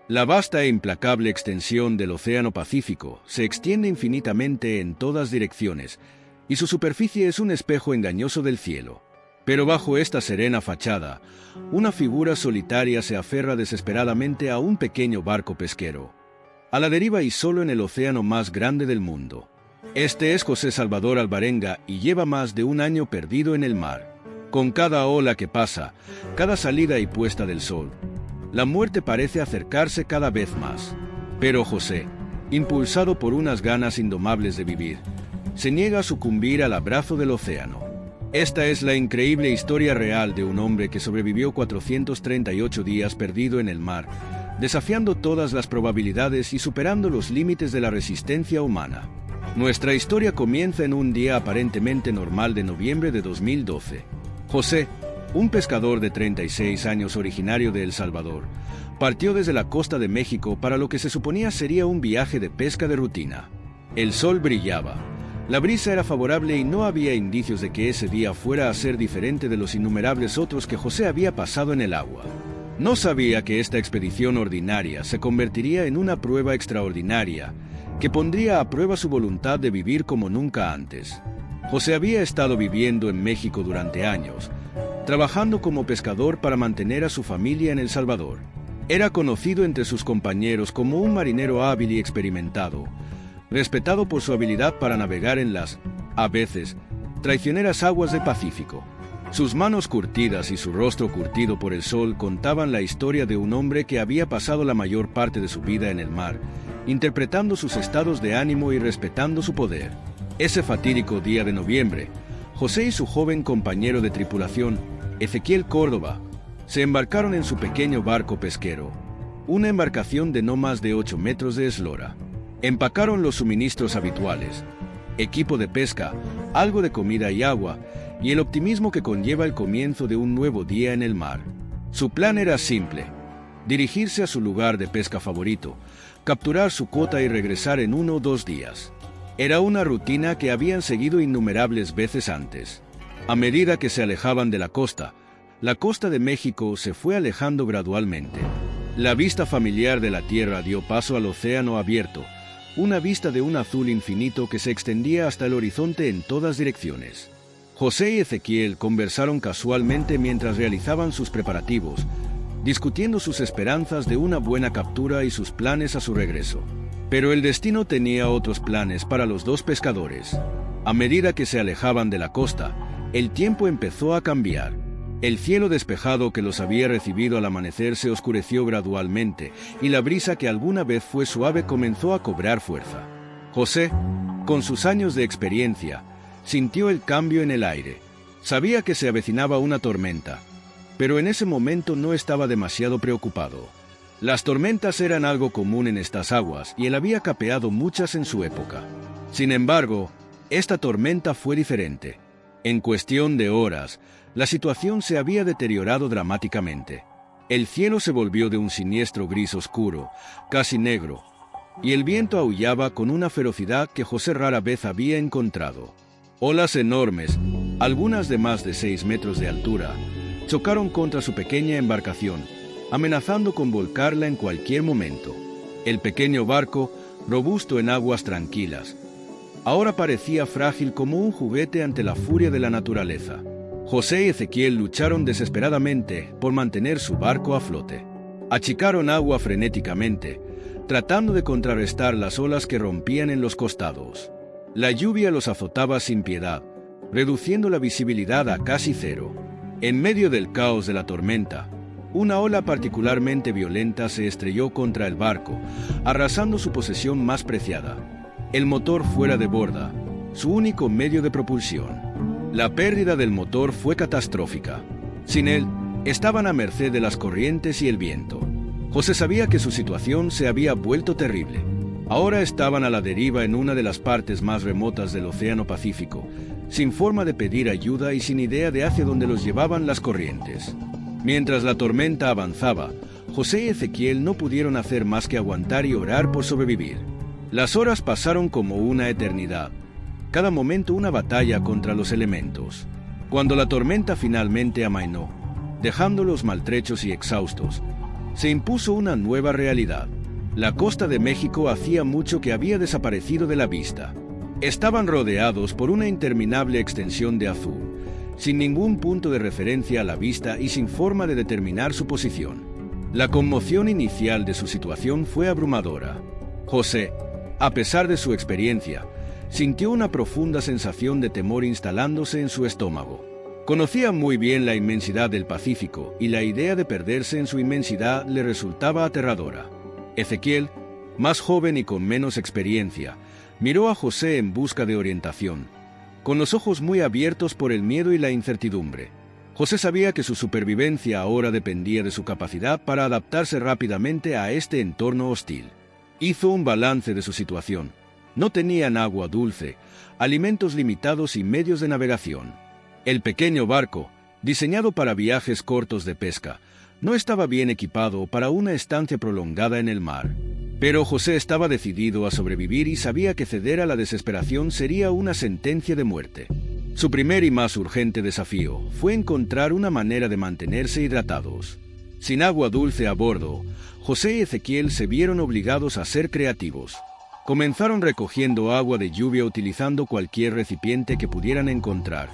La vasta e implacable extensión del Océano Pacífico se extiende infinitamente en todas direcciones, y su superficie es un espejo engañoso del cielo. Pero bajo esta serena fachada, una figura solitaria se aferra desesperadamente a un pequeño barco pesquero, a la deriva y solo en el océano más grande del mundo. Este es José Salvador Alvarenga y lleva más de un año perdido en el mar. Con cada ola que pasa, cada salida y puesta del sol, la muerte parece acercarse cada vez más. Pero José, impulsado por unas ganas indomables de vivir, se niega a sucumbir al abrazo del océano. Esta es la increíble historia real de un hombre que sobrevivió 438 días perdido en el mar, desafiando todas las probabilidades y superando los límites de la resistencia humana. Nuestra historia comienza en un día aparentemente normal de noviembre de 2012. José, un pescador de 36 años originario de El Salvador, partió desde la costa de México para lo que se suponía sería un viaje de pesca de rutina. El sol brillaba, la brisa era favorable y no había indicios de que ese día fuera a ser diferente de los innumerables otros que José había pasado en el agua. No sabía que esta expedición ordinaria se convertiría en una prueba extraordinaria que pondría a prueba su voluntad de vivir como nunca antes. José había estado viviendo en México durante años, trabajando como pescador para mantener a su familia en El Salvador. Era conocido entre sus compañeros como un marinero hábil y experimentado, respetado por su habilidad para navegar en las, a veces, traicioneras aguas del Pacífico. Sus manos curtidas y su rostro curtido por el sol contaban la historia de un hombre que había pasado la mayor parte de su vida en el mar, interpretando sus estados de ánimo y respetando su poder. Ese fatídico día de noviembre, José y su joven compañero de tripulación, Ezequiel Córdoba, se embarcaron en su pequeño barco pesquero, una embarcación de no más de 8 metros de eslora. Empacaron los suministros habituales, equipo de pesca, algo de comida y agua, y el optimismo que conlleva el comienzo de un nuevo día en el mar. Su plan era simple: dirigirse a su lugar de pesca favorito, capturar su cuota y regresar en 1 o 2 días. Era una rutina que habían seguido innumerables veces antes. A medida que se alejaban de la costa de México se fue alejando gradualmente. La vista familiar de la tierra dio paso al océano abierto, una vista de un azul infinito que se extendía hasta el horizonte en todas direcciones. José y Ezequiel conversaron casualmente mientras realizaban sus preparativos, discutiendo sus esperanzas de una buena captura y sus planes a su regreso. Pero el destino tenía otros planes para los dos pescadores. A medida que se alejaban de la costa, el tiempo empezó a cambiar. El cielo despejado que los había recibido al amanecer se oscureció gradualmente y la brisa que alguna vez fue suave comenzó a cobrar fuerza. José, con sus años de experiencia, sintió el cambio en el aire. Sabía que se avecinaba una tormenta, pero en ese momento no estaba demasiado preocupado. Las tormentas eran algo común en estas aguas y él había capeado muchas en su época. Sin embargo, esta tormenta fue diferente. En cuestión de horas, la situación se había deteriorado dramáticamente. El cielo se volvió de un siniestro gris oscuro, casi negro, y el viento aullaba con una ferocidad que José rara vez había encontrado. Olas enormes, algunas de más de 6 metros de altura, chocaron contra su pequeña embarcación, amenazando con volcarla en cualquier momento. El pequeño barco, robusto en aguas tranquilas, ahora parecía frágil como un juguete ante la furia de la naturaleza. José y Ezequiel lucharon desesperadamente por mantener su barco a flote. Achicaron agua frenéticamente, tratando de contrarrestar las olas que rompían en los costados. La lluvia los azotaba sin piedad, reduciendo la visibilidad a casi cero. En medio del caos de la tormenta, una ola particularmente violenta se estrelló contra el barco, arrasando su posesión más preciada: el motor fuera de borda, su único medio de propulsión. La pérdida del motor fue catastrófica. Sin él, estaban a merced de las corrientes y el viento. José sabía que su situación se había vuelto terrible. Ahora estaban a la deriva en una de las partes más remotas del Océano Pacífico, sin forma de pedir ayuda y sin idea de hacia dónde los llevaban las corrientes. Mientras la tormenta avanzaba, José y Ezequiel no pudieron hacer más que aguantar y orar por sobrevivir. Las horas pasaron como una eternidad, cada momento una batalla contra los elementos. Cuando la tormenta finalmente amainó, dejándolos maltrechos y exhaustos, Se impuso una nueva realidad. La costa de México hacía mucho que había desaparecido de la vista. Estaban rodeados por una interminable extensión de azul, sin ningún punto de referencia a la vista y sin forma de determinar su posición. La conmoción inicial de su situación fue abrumadora. José, a pesar de su experiencia, sintió una profunda sensación de temor instalándose en su estómago. Conocía muy bien la inmensidad del Pacífico y la idea de perderse en su inmensidad le resultaba aterradora. Ezequiel, más joven y con menos experiencia, miró a José en busca de orientación, con los ojos muy abiertos por el miedo y la incertidumbre. José sabía que su supervivencia ahora dependía de su capacidad para adaptarse rápidamente a este entorno hostil. Hizo un balance de su situación. No tenían agua dulce, alimentos limitados y medios de navegación. El pequeño barco, diseñado para viajes cortos de pesca, no estaba bien equipado para una estancia prolongada en el mar. Pero José estaba decidido a sobrevivir y sabía que ceder a la desesperación sería una sentencia de muerte. Su primer y más urgente desafío fue encontrar una manera de mantenerse hidratados. Sin agua dulce a bordo, José y Ezequiel se vieron obligados a ser creativos. Comenzaron recogiendo agua de lluvia utilizando cualquier recipiente que pudieran encontrar: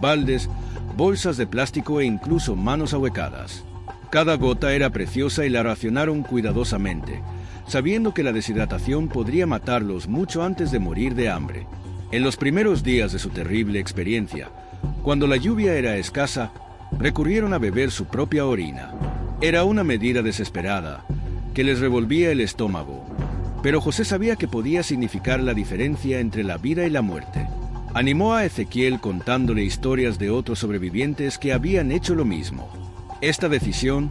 baldes, bolsas de plástico e incluso manos ahuecadas. Cada gota era preciosa y la racionaron cuidadosamente, sabiendo que la deshidratación podría matarlos mucho antes de morir de hambre. En los primeros días de su terrible experiencia, cuando la lluvia era escasa, recurrieron a beber su propia orina. Era una medida desesperada, que les revolvía el estómago, pero José sabía que podía significar la diferencia entre la vida y la muerte. Animó a Ezequiel contándole historias de otros sobrevivientes que habían hecho lo mismo. Esta decisión,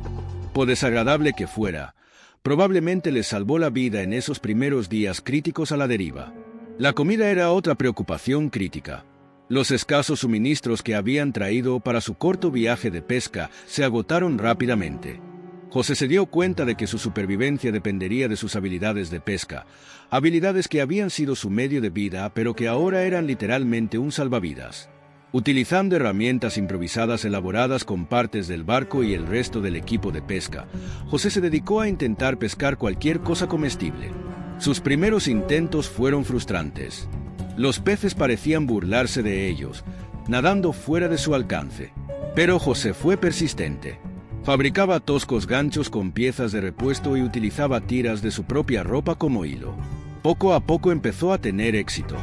por desagradable que fuera, probablemente les salvó la vida en esos primeros días críticos a la deriva. La comida era otra preocupación crítica. Los escasos suministros que habían traído para su corto viaje de pesca se agotaron rápidamente. José se dio cuenta de que su supervivencia dependería de sus habilidades de pesca, habilidades que habían sido su medio de vida, pero que ahora eran literalmente un salvavidas. Utilizando herramientas improvisadas elaboradas con partes del barco y el resto del equipo de pesca, José se dedicó a intentar pescar cualquier cosa comestible. Sus primeros intentos fueron frustrantes. Los peces parecían burlarse de ellos, nadando fuera de su alcance. Pero José fue persistente. Fabricaba toscos ganchos con piezas de repuesto y utilizaba tiras de su propia ropa como hilo. Poco a poco empezó a tener éxito.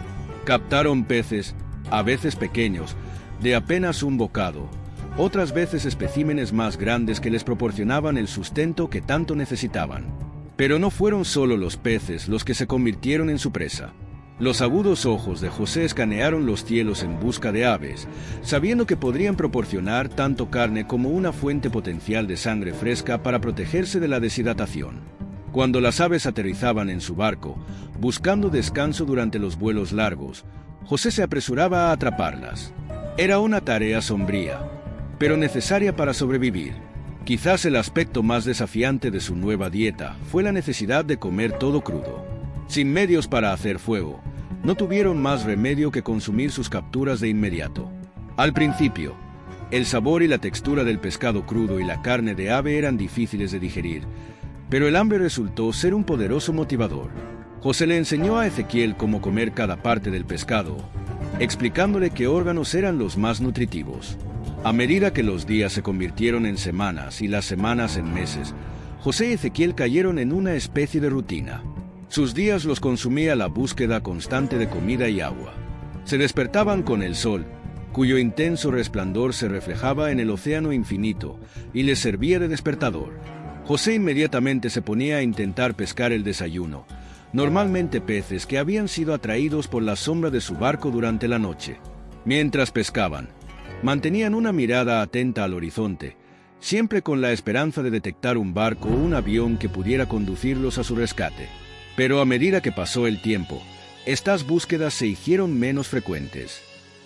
Captaron peces, a veces pequeños, de apenas un bocado, otras veces especímenes más grandes que les proporcionaban el sustento que tanto necesitaban. Pero no fueron solo los peces los que se convirtieron en su presa. Los agudos ojos de José escanearon los cielos en busca de aves, sabiendo que podrían proporcionar tanto carne como una fuente potencial de sangre fresca para protegerse de la deshidratación. Cuando las aves aterrizaban en su barco, buscando descanso durante los vuelos largos, José se apresuraba a atraparlas. Era una tarea sombría, pero necesaria para sobrevivir. Quizás el aspecto más desafiante de su nueva dieta fue la necesidad de comer todo crudo. Sin medios para hacer fuego, no tuvieron más remedio que consumir sus capturas de inmediato. Al principio, el sabor y la textura del pescado crudo y la carne de ave eran difíciles de digerir, pero el hambre resultó ser un poderoso motivador. José le enseñó a Ezequiel cómo comer cada parte del pescado, explicándole qué órganos eran los más nutritivos. A medida que los días se convirtieron en semanas y las semanas en meses, José y Ezequiel cayeron en una especie de rutina. Sus días los consumía la búsqueda constante de comida y agua. Se despertaban con el sol, cuyo intenso resplandor se reflejaba en el océano infinito, y les servía de despertador. José inmediatamente se ponía a intentar pescar el desayuno, normalmente peces que habían sido atraídos por la sombra de su barco durante la noche. Mientras pescaban, mantenían una mirada atenta al horizonte, siempre con la esperanza de detectar un barco o un avión que pudiera conducirlos a su rescate. Pero a medida que pasó el tiempo, estas búsquedas se hicieron menos frecuentes.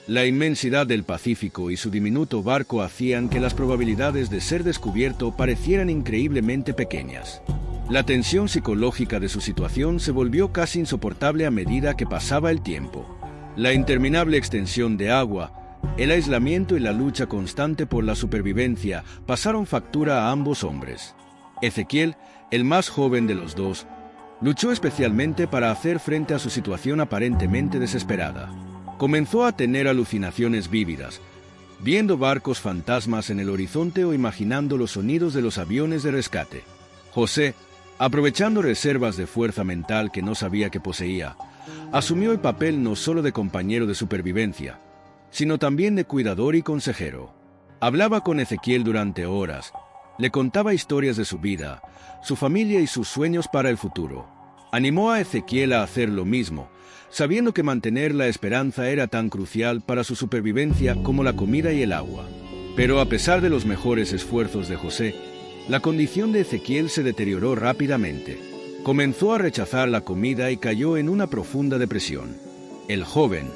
La inmensidad del Pacífico y su diminuto barco hacían que las probabilidades de ser descubierto parecieran increíblemente pequeñas. La tensión psicológica de su situación se volvió casi insoportable a medida que pasaba el tiempo. La interminable extensión de agua, el aislamiento y la lucha constante por la supervivencia pasaron factura a ambos hombres. Ezequiel, el más joven de los dos, luchó especialmente para hacer frente a su situación aparentemente desesperada. Comenzó a tener alucinaciones vívidas, viendo barcos fantasmas en el horizonte o imaginando los sonidos de los aviones de rescate. José, aprovechando reservas de fuerza mental que no sabía que poseía, asumió el papel no solo de compañero de supervivencia, sino también de cuidador y consejero. Hablaba con Ezequiel durante horas, le contaba historias de su vida, su familia y sus sueños para el futuro. Animó a Ezequiel a hacer lo mismo, sabiendo que mantener la esperanza era tan crucial para su supervivencia como la comida y el agua. Pero a pesar de los mejores esfuerzos de José, la condición de Ezequiel se deterioró rápidamente. Comenzó a rechazar la comida y cayó en una profunda depresión. El joven,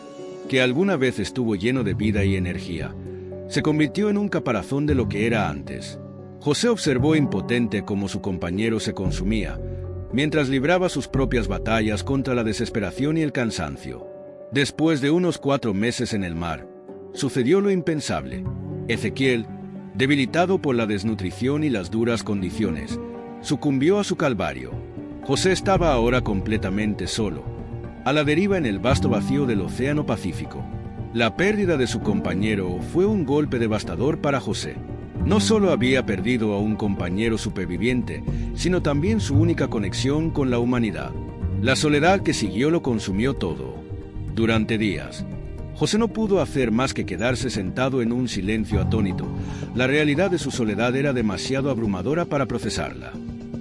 que alguna vez estuvo lleno de vida y energía, se convirtió en un caparazón de lo que era antes. José observó impotente cómo su compañero se consumía, mientras libraba sus propias batallas contra la desesperación y el cansancio. Después de unos 4 meses en el mar, sucedió lo impensable. Ezequiel, debilitado por la desnutrición y las duras condiciones, sucumbió a su calvario. José estaba ahora completamente solo, a la deriva en el vasto vacío del Océano Pacífico. La pérdida de su compañero fue un golpe devastador para José. No solo había perdido a un compañero superviviente, sino también su única conexión con la humanidad. La soledad que siguió lo consumió todo. Durante días, José no pudo hacer más que quedarse sentado en un silencio atónito. La realidad de su soledad era demasiado abrumadora para procesarla.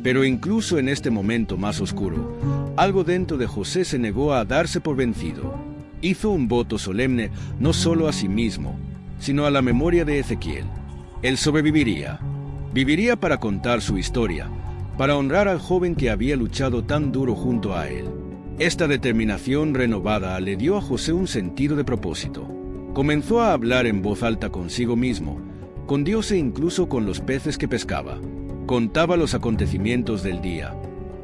Pero incluso en este momento más oscuro, algo dentro de José se negó a darse por vencido. Hizo un voto solemne no solo a sí mismo, sino a la memoria de Ezequiel. Él sobreviviría. Viviría para contar su historia, para honrar al joven que había luchado tan duro junto a él. Esta determinación renovada le dio a José un sentido de propósito. Comenzó a hablar en voz alta consigo mismo, con Dios e incluso con los peces que pescaba. Contaba los acontecimientos del día,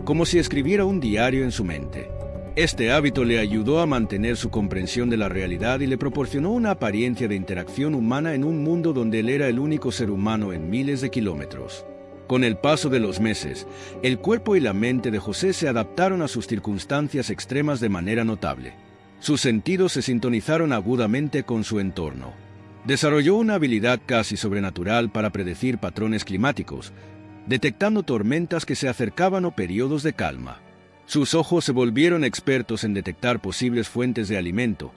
como si escribiera un diario en su mente. Este hábito le ayudó a mantener su comprensión de la realidad y le proporcionó una apariencia de interacción humana en un mundo donde él era el único ser humano en miles de kilómetros. Con el paso de los meses, el cuerpo y la mente de José se adaptaron a sus circunstancias extremas de manera notable. Sus sentidos se sintonizaron agudamente con su entorno. Desarrolló una habilidad casi sobrenatural para predecir patrones climáticos, detectando tormentas que se acercaban o periodos de calma. Sus ojos se volvieron expertos en detectar posibles fuentes de alimento,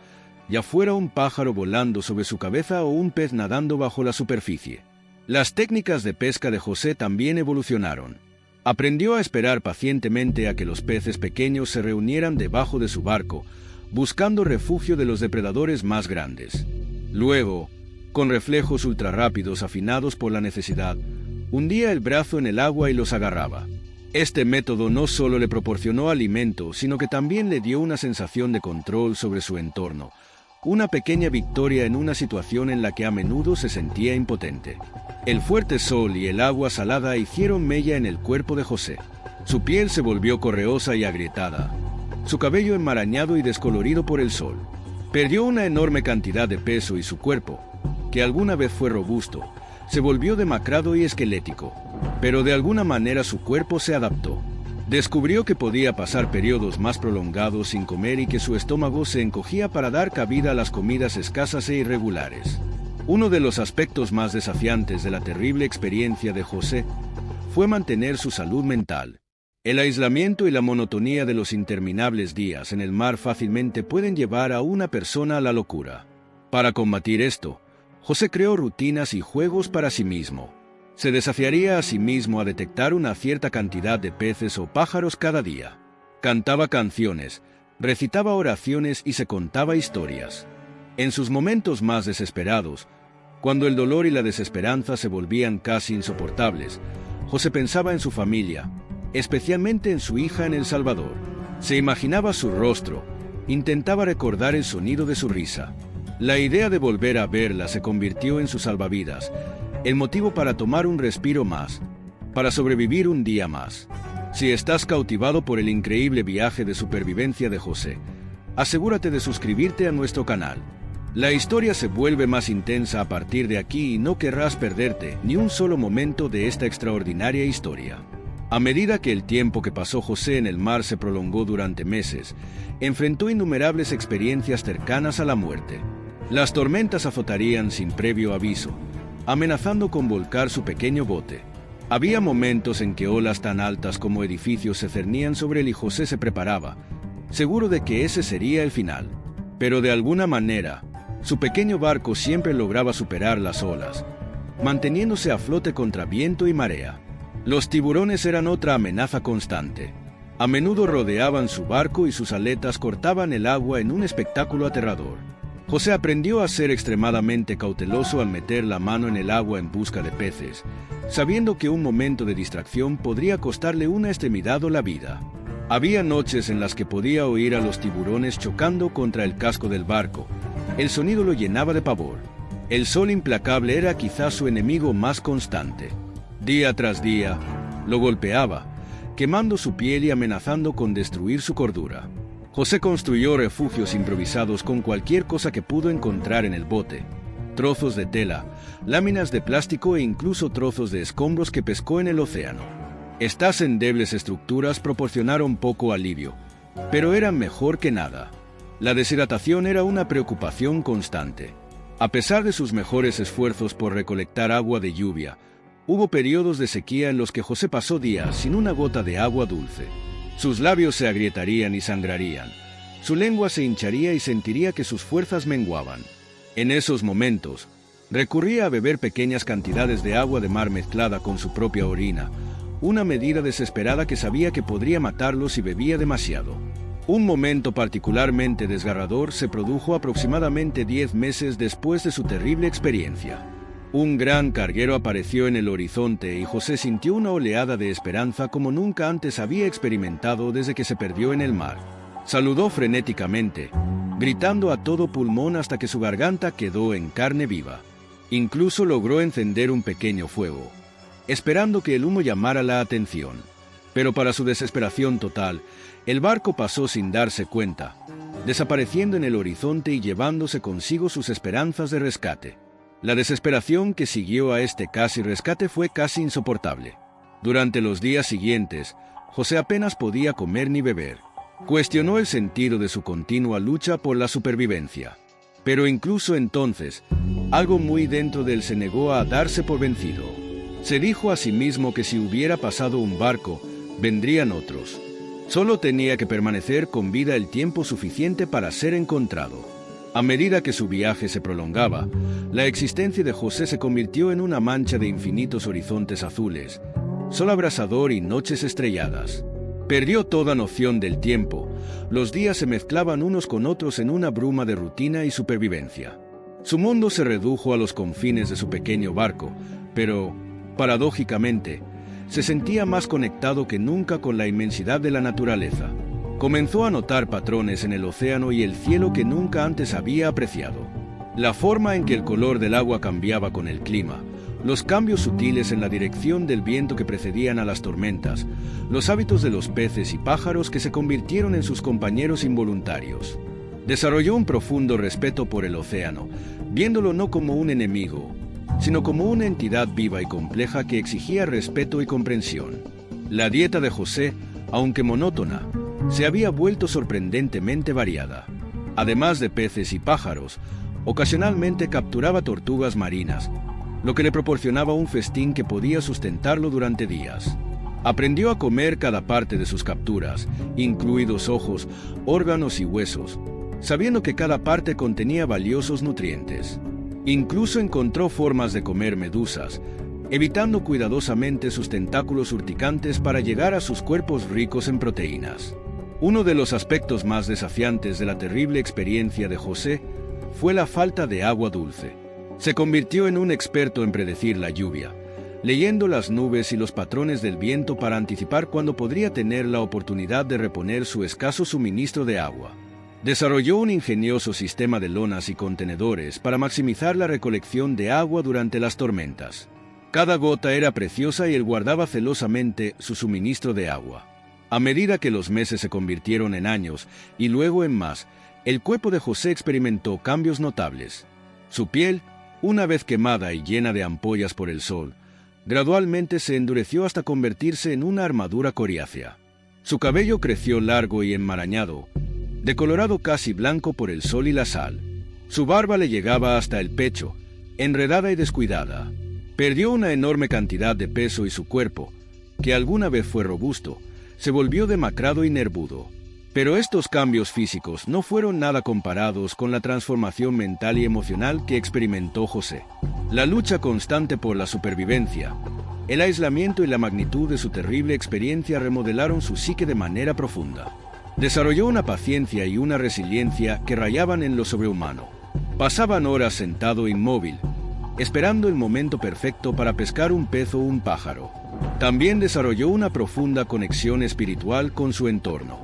ya fuera un pájaro volando sobre su cabeza o un pez nadando bajo la superficie. Las técnicas de pesca de José también evolucionaron. Aprendió a esperar pacientemente a que los peces pequeños se reunieran debajo de su barco, buscando refugio de los depredadores más grandes. Luego, con reflejos ultrarrápidos afinados por la necesidad, hundía el brazo en el agua y los agarraba. Este método no solo le proporcionó alimento, sino que también le dio una sensación de control sobre su entorno, una pequeña victoria en una situación en la que a menudo se sentía impotente. El fuerte sol y el agua salada hicieron mella en el cuerpo de José. Su piel se volvió correosa y agrietada, su cabello enmarañado y descolorido por el sol. Perdió una enorme cantidad de peso y su cuerpo, que alguna vez fue robusto, se volvió demacrado y esquelético. Pero de alguna manera su cuerpo se adaptó. Descubrió que podía pasar periodos más prolongados sin comer y que su estómago se encogía para dar cabida a las comidas escasas e irregulares. Uno de los aspectos más desafiantes de la terrible experiencia de José fue mantener su salud mental. El aislamiento y la monotonía de los interminables días en el mar fácilmente pueden llevar a una persona a la locura. Para combatir esto, José creó rutinas y juegos para sí mismo. Se desafiaría a sí mismo a detectar una cierta cantidad de peces o pájaros cada día. Cantaba canciones, recitaba oraciones y se contaba historias. En sus momentos más desesperados, cuando el dolor y la desesperanza se volvían casi insoportables, José pensaba en su familia, especialmente en su hija en El Salvador. Se imaginaba su rostro, intentaba recordar el sonido de su risa. La idea de volver a verla se convirtió en su salvavidas, el motivo para tomar un respiro más, para sobrevivir un día más. Si estás cautivado por el increíble viaje de supervivencia de José, asegúrate de suscribirte a nuestro canal. La historia se vuelve más intensa a partir de aquí y no querrás perderte ni un solo momento de esta extraordinaria historia. A medida que el tiempo que pasó José en el mar se prolongó durante meses, enfrentó innumerables experiencias cercanas a la muerte. Las tormentas azotarían sin previo aviso, amenazando con volcar su pequeño bote. Había momentos en que olas tan altas como edificios se cernían sobre él y José se preparaba, seguro de que ese sería el final. Pero de alguna manera, su pequeño barco siempre lograba superar las olas, manteniéndose a flote contra viento y marea. Los tiburones eran otra amenaza constante. A menudo rodeaban su barco y sus aletas cortaban el agua en un espectáculo aterrador. José aprendió a ser extremadamente cauteloso al meter la mano en el agua en busca de peces, sabiendo que un momento de distracción podría costarle una extremidad o la vida. Había noches en las que podía oír a los tiburones chocando contra el casco del barco. El sonido lo llenaba de pavor. El sol implacable era quizás su enemigo más constante. Día tras día, lo golpeaba, quemando su piel y amenazando con destruir su cordura. José construyó refugios improvisados con cualquier cosa que pudo encontrar en el bote: trozos de tela, láminas de plástico e incluso trozos de escombros que pescó en el océano. Estas endebles estructuras proporcionaron poco alivio, pero eran mejor que nada. La deshidratación era una preocupación constante. A pesar de sus mejores esfuerzos por recolectar agua de lluvia, hubo periodos de sequía en los que José pasó días sin una gota de agua dulce. Sus labios se agrietarían y sangrarían. Su lengua se hincharía y sentiría que sus fuerzas menguaban. En esos momentos, recurría a beber pequeñas cantidades de agua de mar mezclada con su propia orina, una medida desesperada que sabía que podría matarlo si bebía demasiado. Un momento particularmente desgarrador se produjo aproximadamente 10 meses después de su terrible experiencia. Un gran carguero apareció en el horizonte y José sintió una oleada de esperanza como nunca antes había experimentado desde que se perdió en el mar. Saludó frenéticamente, gritando a todo pulmón hasta que su garganta quedó en carne viva. Incluso logró encender un pequeño fuego, esperando que el humo llamara la atención. Pero para su desesperación total, el barco pasó sin darse cuenta, desapareciendo en el horizonte y llevándose consigo sus esperanzas de rescate. La desesperación que siguió a este casi rescate fue casi insoportable. Durante los días siguientes, José apenas podía comer ni beber. Cuestionó el sentido de su continua lucha por la supervivencia. Pero incluso entonces, algo muy dentro de él se negó a darse por vencido. Se dijo a sí mismo que si hubiera pasado un barco, vendrían otros. Solo tenía que permanecer con vida el tiempo suficiente para ser encontrado. A medida que su viaje se prolongaba, la existencia de José se convirtió en una mancha de infinitos horizontes azules, sol abrasador y noches estrelladas. Perdió toda noción del tiempo. Los días se mezclaban unos con otros en una bruma de rutina y supervivencia. Su mundo se redujo a los confines de su pequeño barco, pero, paradójicamente, se sentía más conectado que nunca con la inmensidad de la naturaleza. Comenzó a notar patrones en el océano y el cielo que nunca antes había apreciado. La forma en que el color del agua cambiaba con el clima, los cambios sutiles en la dirección del viento que precedían a las tormentas, los hábitos de los peces y pájaros que se convirtieron en sus compañeros involuntarios. Desarrolló un profundo respeto por el océano, viéndolo no como un enemigo, sino como una entidad viva y compleja que exigía respeto y comprensión. La dieta de José, aunque monótona, se había vuelto sorprendentemente variada. Además de peces y pájaros, ocasionalmente capturaba tortugas marinas, lo que le proporcionaba un festín que podía sustentarlo durante días. Aprendió a comer cada parte de sus capturas, incluidos ojos, órganos y huesos, sabiendo que cada parte contenía valiosos nutrientes. Incluso encontró formas de comer medusas, evitando cuidadosamente sus tentáculos urticantes para llegar a sus cuerpos ricos en proteínas. Uno de los aspectos más desafiantes de la terrible experiencia de José fue la falta de agua dulce. Se convirtió en un experto en predecir la lluvia, leyendo las nubes y los patrones del viento para anticipar cuándo podría tener la oportunidad de reponer su escaso suministro de agua. Desarrolló un ingenioso sistema de lonas y contenedores para maximizar la recolección de agua durante las tormentas. Cada gota era preciosa y él guardaba celosamente su suministro de agua. A medida que los meses se convirtieron en años y luego en más, el cuerpo de José experimentó cambios notables. Su piel, una vez quemada y llena de ampollas por el sol, Gradualmente se endureció hasta convertirse en una armadura coriácea. Su cabello creció largo y enmarañado, decolorado casi blanco por el sol y la sal. Su barba le llegaba hasta el pecho, enredada y descuidada. Perdió una enorme cantidad de peso y su cuerpo, que alguna vez fue robusto, se volvió demacrado y nervudo. Pero estos cambios físicos no fueron nada comparados con la transformación mental y emocional que experimentó José. La lucha constante por la supervivencia, el aislamiento y la magnitud de su terrible experiencia remodelaron su psique de manera profunda. Desarrolló una paciencia y una resiliencia que rayaban en lo sobrehumano. Pasaban horas sentado inmóvil, esperando el momento perfecto para pescar un pez o un pájaro. También desarrolló una profunda conexión espiritual con su entorno.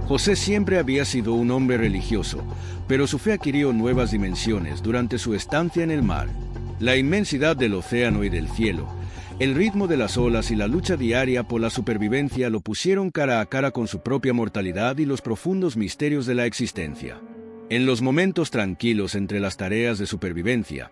José siempre había sido un hombre religioso, pero su fe adquirió nuevas dimensiones durante su estancia en el mar. La inmensidad del océano y del cielo, el ritmo de las olas y la lucha diaria por la supervivencia lo pusieron cara a cara con su propia mortalidad y los profundos misterios de la existencia. En los momentos tranquilos entre las tareas de supervivencia,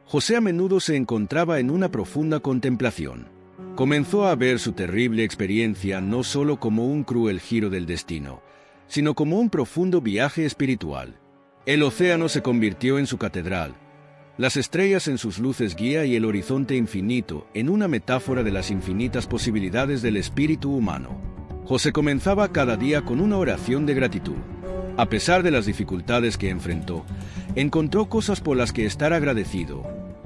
José a menudo se encontraba en una profunda contemplación. Comenzó a ver su terrible experiencia no solo como un cruel giro del destino, sino como un profundo viaje espiritual. El océano se convirtió en su catedral, las estrellas en sus luces guía y el horizonte infinito en una metáfora de las infinitas posibilidades del espíritu humano. José comenzaba cada día con una oración de gratitud. A pesar de las dificultades que enfrentó, encontró cosas por las que estar agradecido.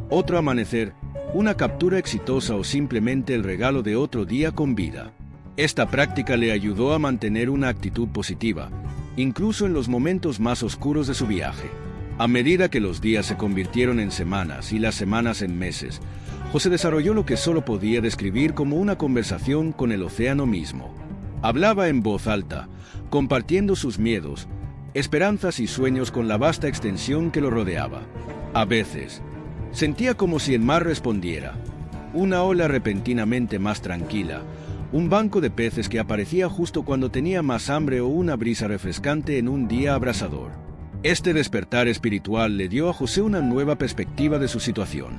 Otro amanecer, una captura exitosa o simplemente el regalo de otro día con vida. Esta práctica le ayudó a mantener una actitud positiva, incluso en los momentos más oscuros de su viaje. A medida que los días se convirtieron en semanas y las semanas en meses, José desarrolló lo que solo podía describir como una conversación con el océano mismo. Hablaba en voz alta, compartiendo sus miedos, esperanzas y sueños con la vasta extensión que lo rodeaba. A veces, sentía como si el mar respondiera, una ola repentinamente más tranquila, un banco de peces que aparecía justo cuando tenía más hambre o una brisa refrescante en un día abrasador. Este despertar espiritual le dio a José una nueva perspectiva de su situación.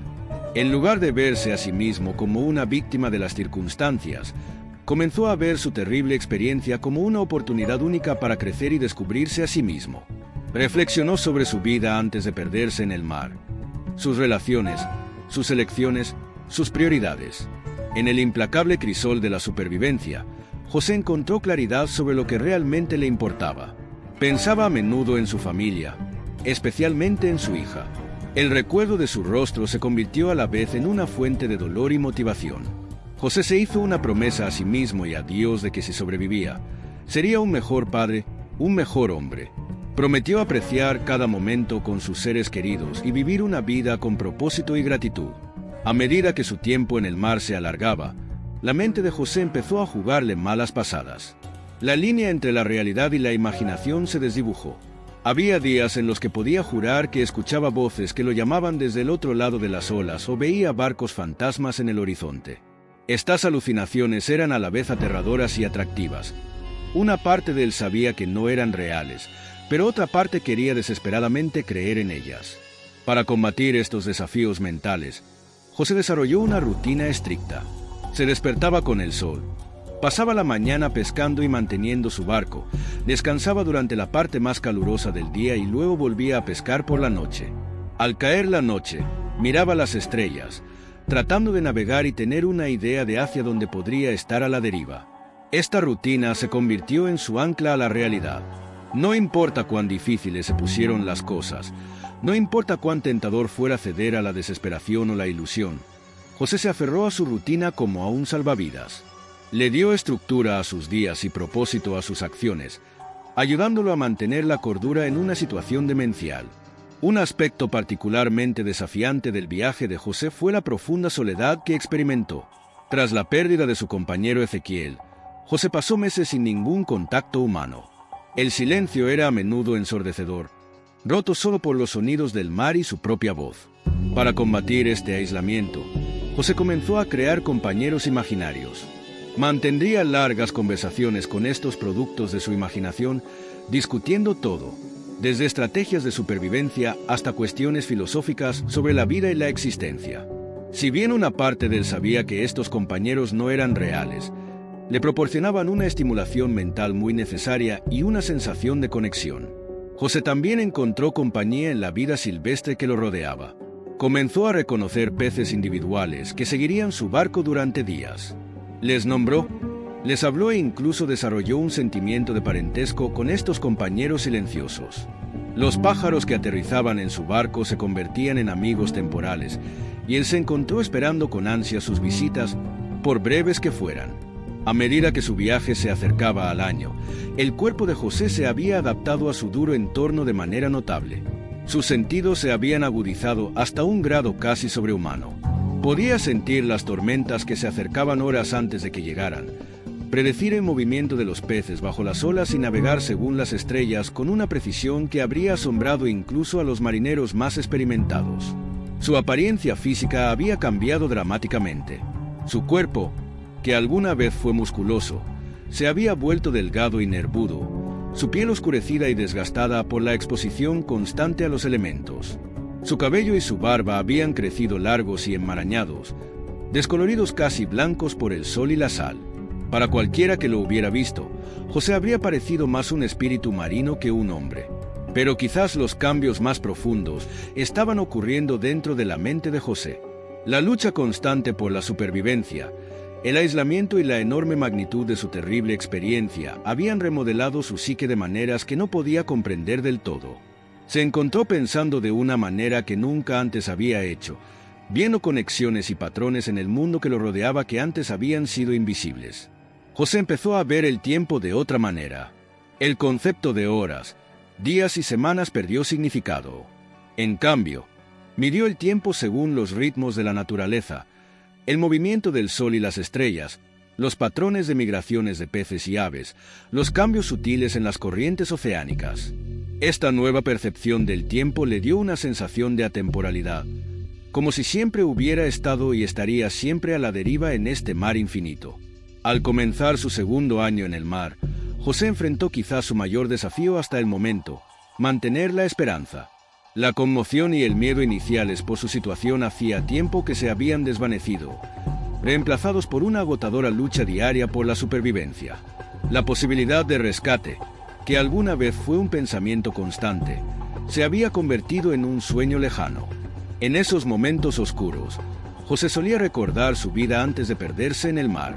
En lugar de verse a sí mismo como una víctima de las circunstancias, comenzó a ver su terrible experiencia como una oportunidad única para crecer y descubrirse a sí mismo. Reflexionó sobre su vida antes de perderse en el mar, sus relaciones, sus elecciones, sus prioridades. En el implacable crisol de la supervivencia, José encontró claridad sobre lo que realmente le importaba. Pensaba a menudo en su familia, especialmente en su hija. El recuerdo de su rostro se convirtió a la vez en una fuente de dolor y motivación. José se hizo una promesa a sí mismo y a Dios de que si sobrevivía, sería un mejor padre, un mejor hombre. Prometió apreciar cada momento con sus seres queridos y vivir una vida con propósito y gratitud. A medida que su tiempo en el mar se alargaba, la mente de José empezó a jugarle malas pasadas. La línea entre la realidad y la imaginación se desdibujó. Había días en los que podía jurar que escuchaba voces que lo llamaban desde el otro lado de las olas o veía barcos fantasmas en el horizonte. Estas alucinaciones eran a la vez aterradoras y atractivas. Una parte de él sabía que no eran reales, pero otra parte quería desesperadamente creer en ellas. Para combatir estos desafíos mentales, José desarrolló una rutina estricta. Se despertaba con el sol, pasaba la mañana pescando y manteniendo su barco, descansaba durante la parte más calurosa del día y luego volvía a pescar por la noche. Al caer la noche, miraba las estrellas, tratando de navegar y tener una idea de hacia dónde podría estar a la deriva. Esta rutina se convirtió en su ancla a la realidad. No importa cuán difíciles se pusieron las cosas, no importa cuán tentador fuera ceder a la desesperación o la ilusión, José se aferró a su rutina como a un salvavidas. Le dio estructura a sus días y propósito a sus acciones, ayudándolo a mantener la cordura en una situación demencial. Un aspecto particularmente desafiante del viaje de José fue la profunda soledad que experimentó. Tras la pérdida de su compañero Ezequiel, José pasó meses sin ningún contacto humano. El silencio era a menudo ensordecedor, roto solo por los sonidos del mar y su propia voz. Para combatir este aislamiento, José comenzó a crear compañeros imaginarios. Mantendría largas conversaciones con estos productos de su imaginación, discutiendo todo, desde estrategias de supervivencia hasta cuestiones filosóficas sobre la vida y la existencia. Si bien una parte de él sabía que estos compañeros no eran reales, le proporcionaban una estimulación mental muy necesaria y una sensación de conexión. José también encontró compañía en la vida silvestre que lo rodeaba. Comenzó a reconocer peces individuales que seguirían su barco durante días. Les nombró, les habló e incluso desarrolló un sentimiento de parentesco con estos compañeros silenciosos. Los pájaros que aterrizaban en su barco se convertían en amigos temporales, y él se encontró esperando con ansia sus visitas, por breves que fueran. A medida que su viaje se acercaba al año, el cuerpo de José se había adaptado a su duro entorno de manera notable. Sus sentidos se habían agudizado hasta un grado casi sobrehumano. Podía sentir las tormentas que se acercaban horas antes de que llegaran, predecir el movimiento de los peces bajo las olas y navegar según las estrellas con una precisión que habría asombrado incluso a los marineros más experimentados. Su apariencia física había cambiado dramáticamente. Su cuerpo, que alguna vez fue musculoso, se había vuelto delgado y nervudo, su piel oscurecida y desgastada por la exposición constante a los elementos. Su cabello y su barba habían crecido largos y enmarañados, descoloridos casi blancos por el sol y la sal. Para cualquiera que lo hubiera visto, José habría parecido más un espíritu marino que un hombre. Pero quizás los cambios más profundos estaban ocurriendo dentro de la mente de José. La lucha constante por la supervivencia, el aislamiento y la enorme magnitud de su terrible experiencia habían remodelado su psique de maneras que no podía comprender del todo. Se encontró pensando de una manera que nunca antes había hecho, viendo conexiones y patrones en el mundo que lo rodeaba que antes habían sido invisibles. José empezó a ver el tiempo de otra manera. El concepto de horas, días y semanas perdió significado. En cambio, midió el tiempo según los ritmos de la naturaleza, el movimiento del sol y las estrellas, los patrones de migraciones de peces y aves, los cambios sutiles en las corrientes oceánicas. Esta nueva percepción del tiempo le dio una sensación de atemporalidad, como si siempre hubiera estado y estaría siempre a la deriva en este mar infinito. Al comenzar su segundo año en el mar, José enfrentó quizás su mayor desafío hasta el momento: mantener la esperanza. La conmoción y el miedo iniciales por su situación hacía tiempo que se habían desvanecido, reemplazados por una agotadora lucha diaria por la supervivencia. La posibilidad de rescate, que alguna vez fue un pensamiento constante, se había convertido en un sueño lejano. En esos momentos oscuros, José solía recordar su vida antes de perderse en el mar.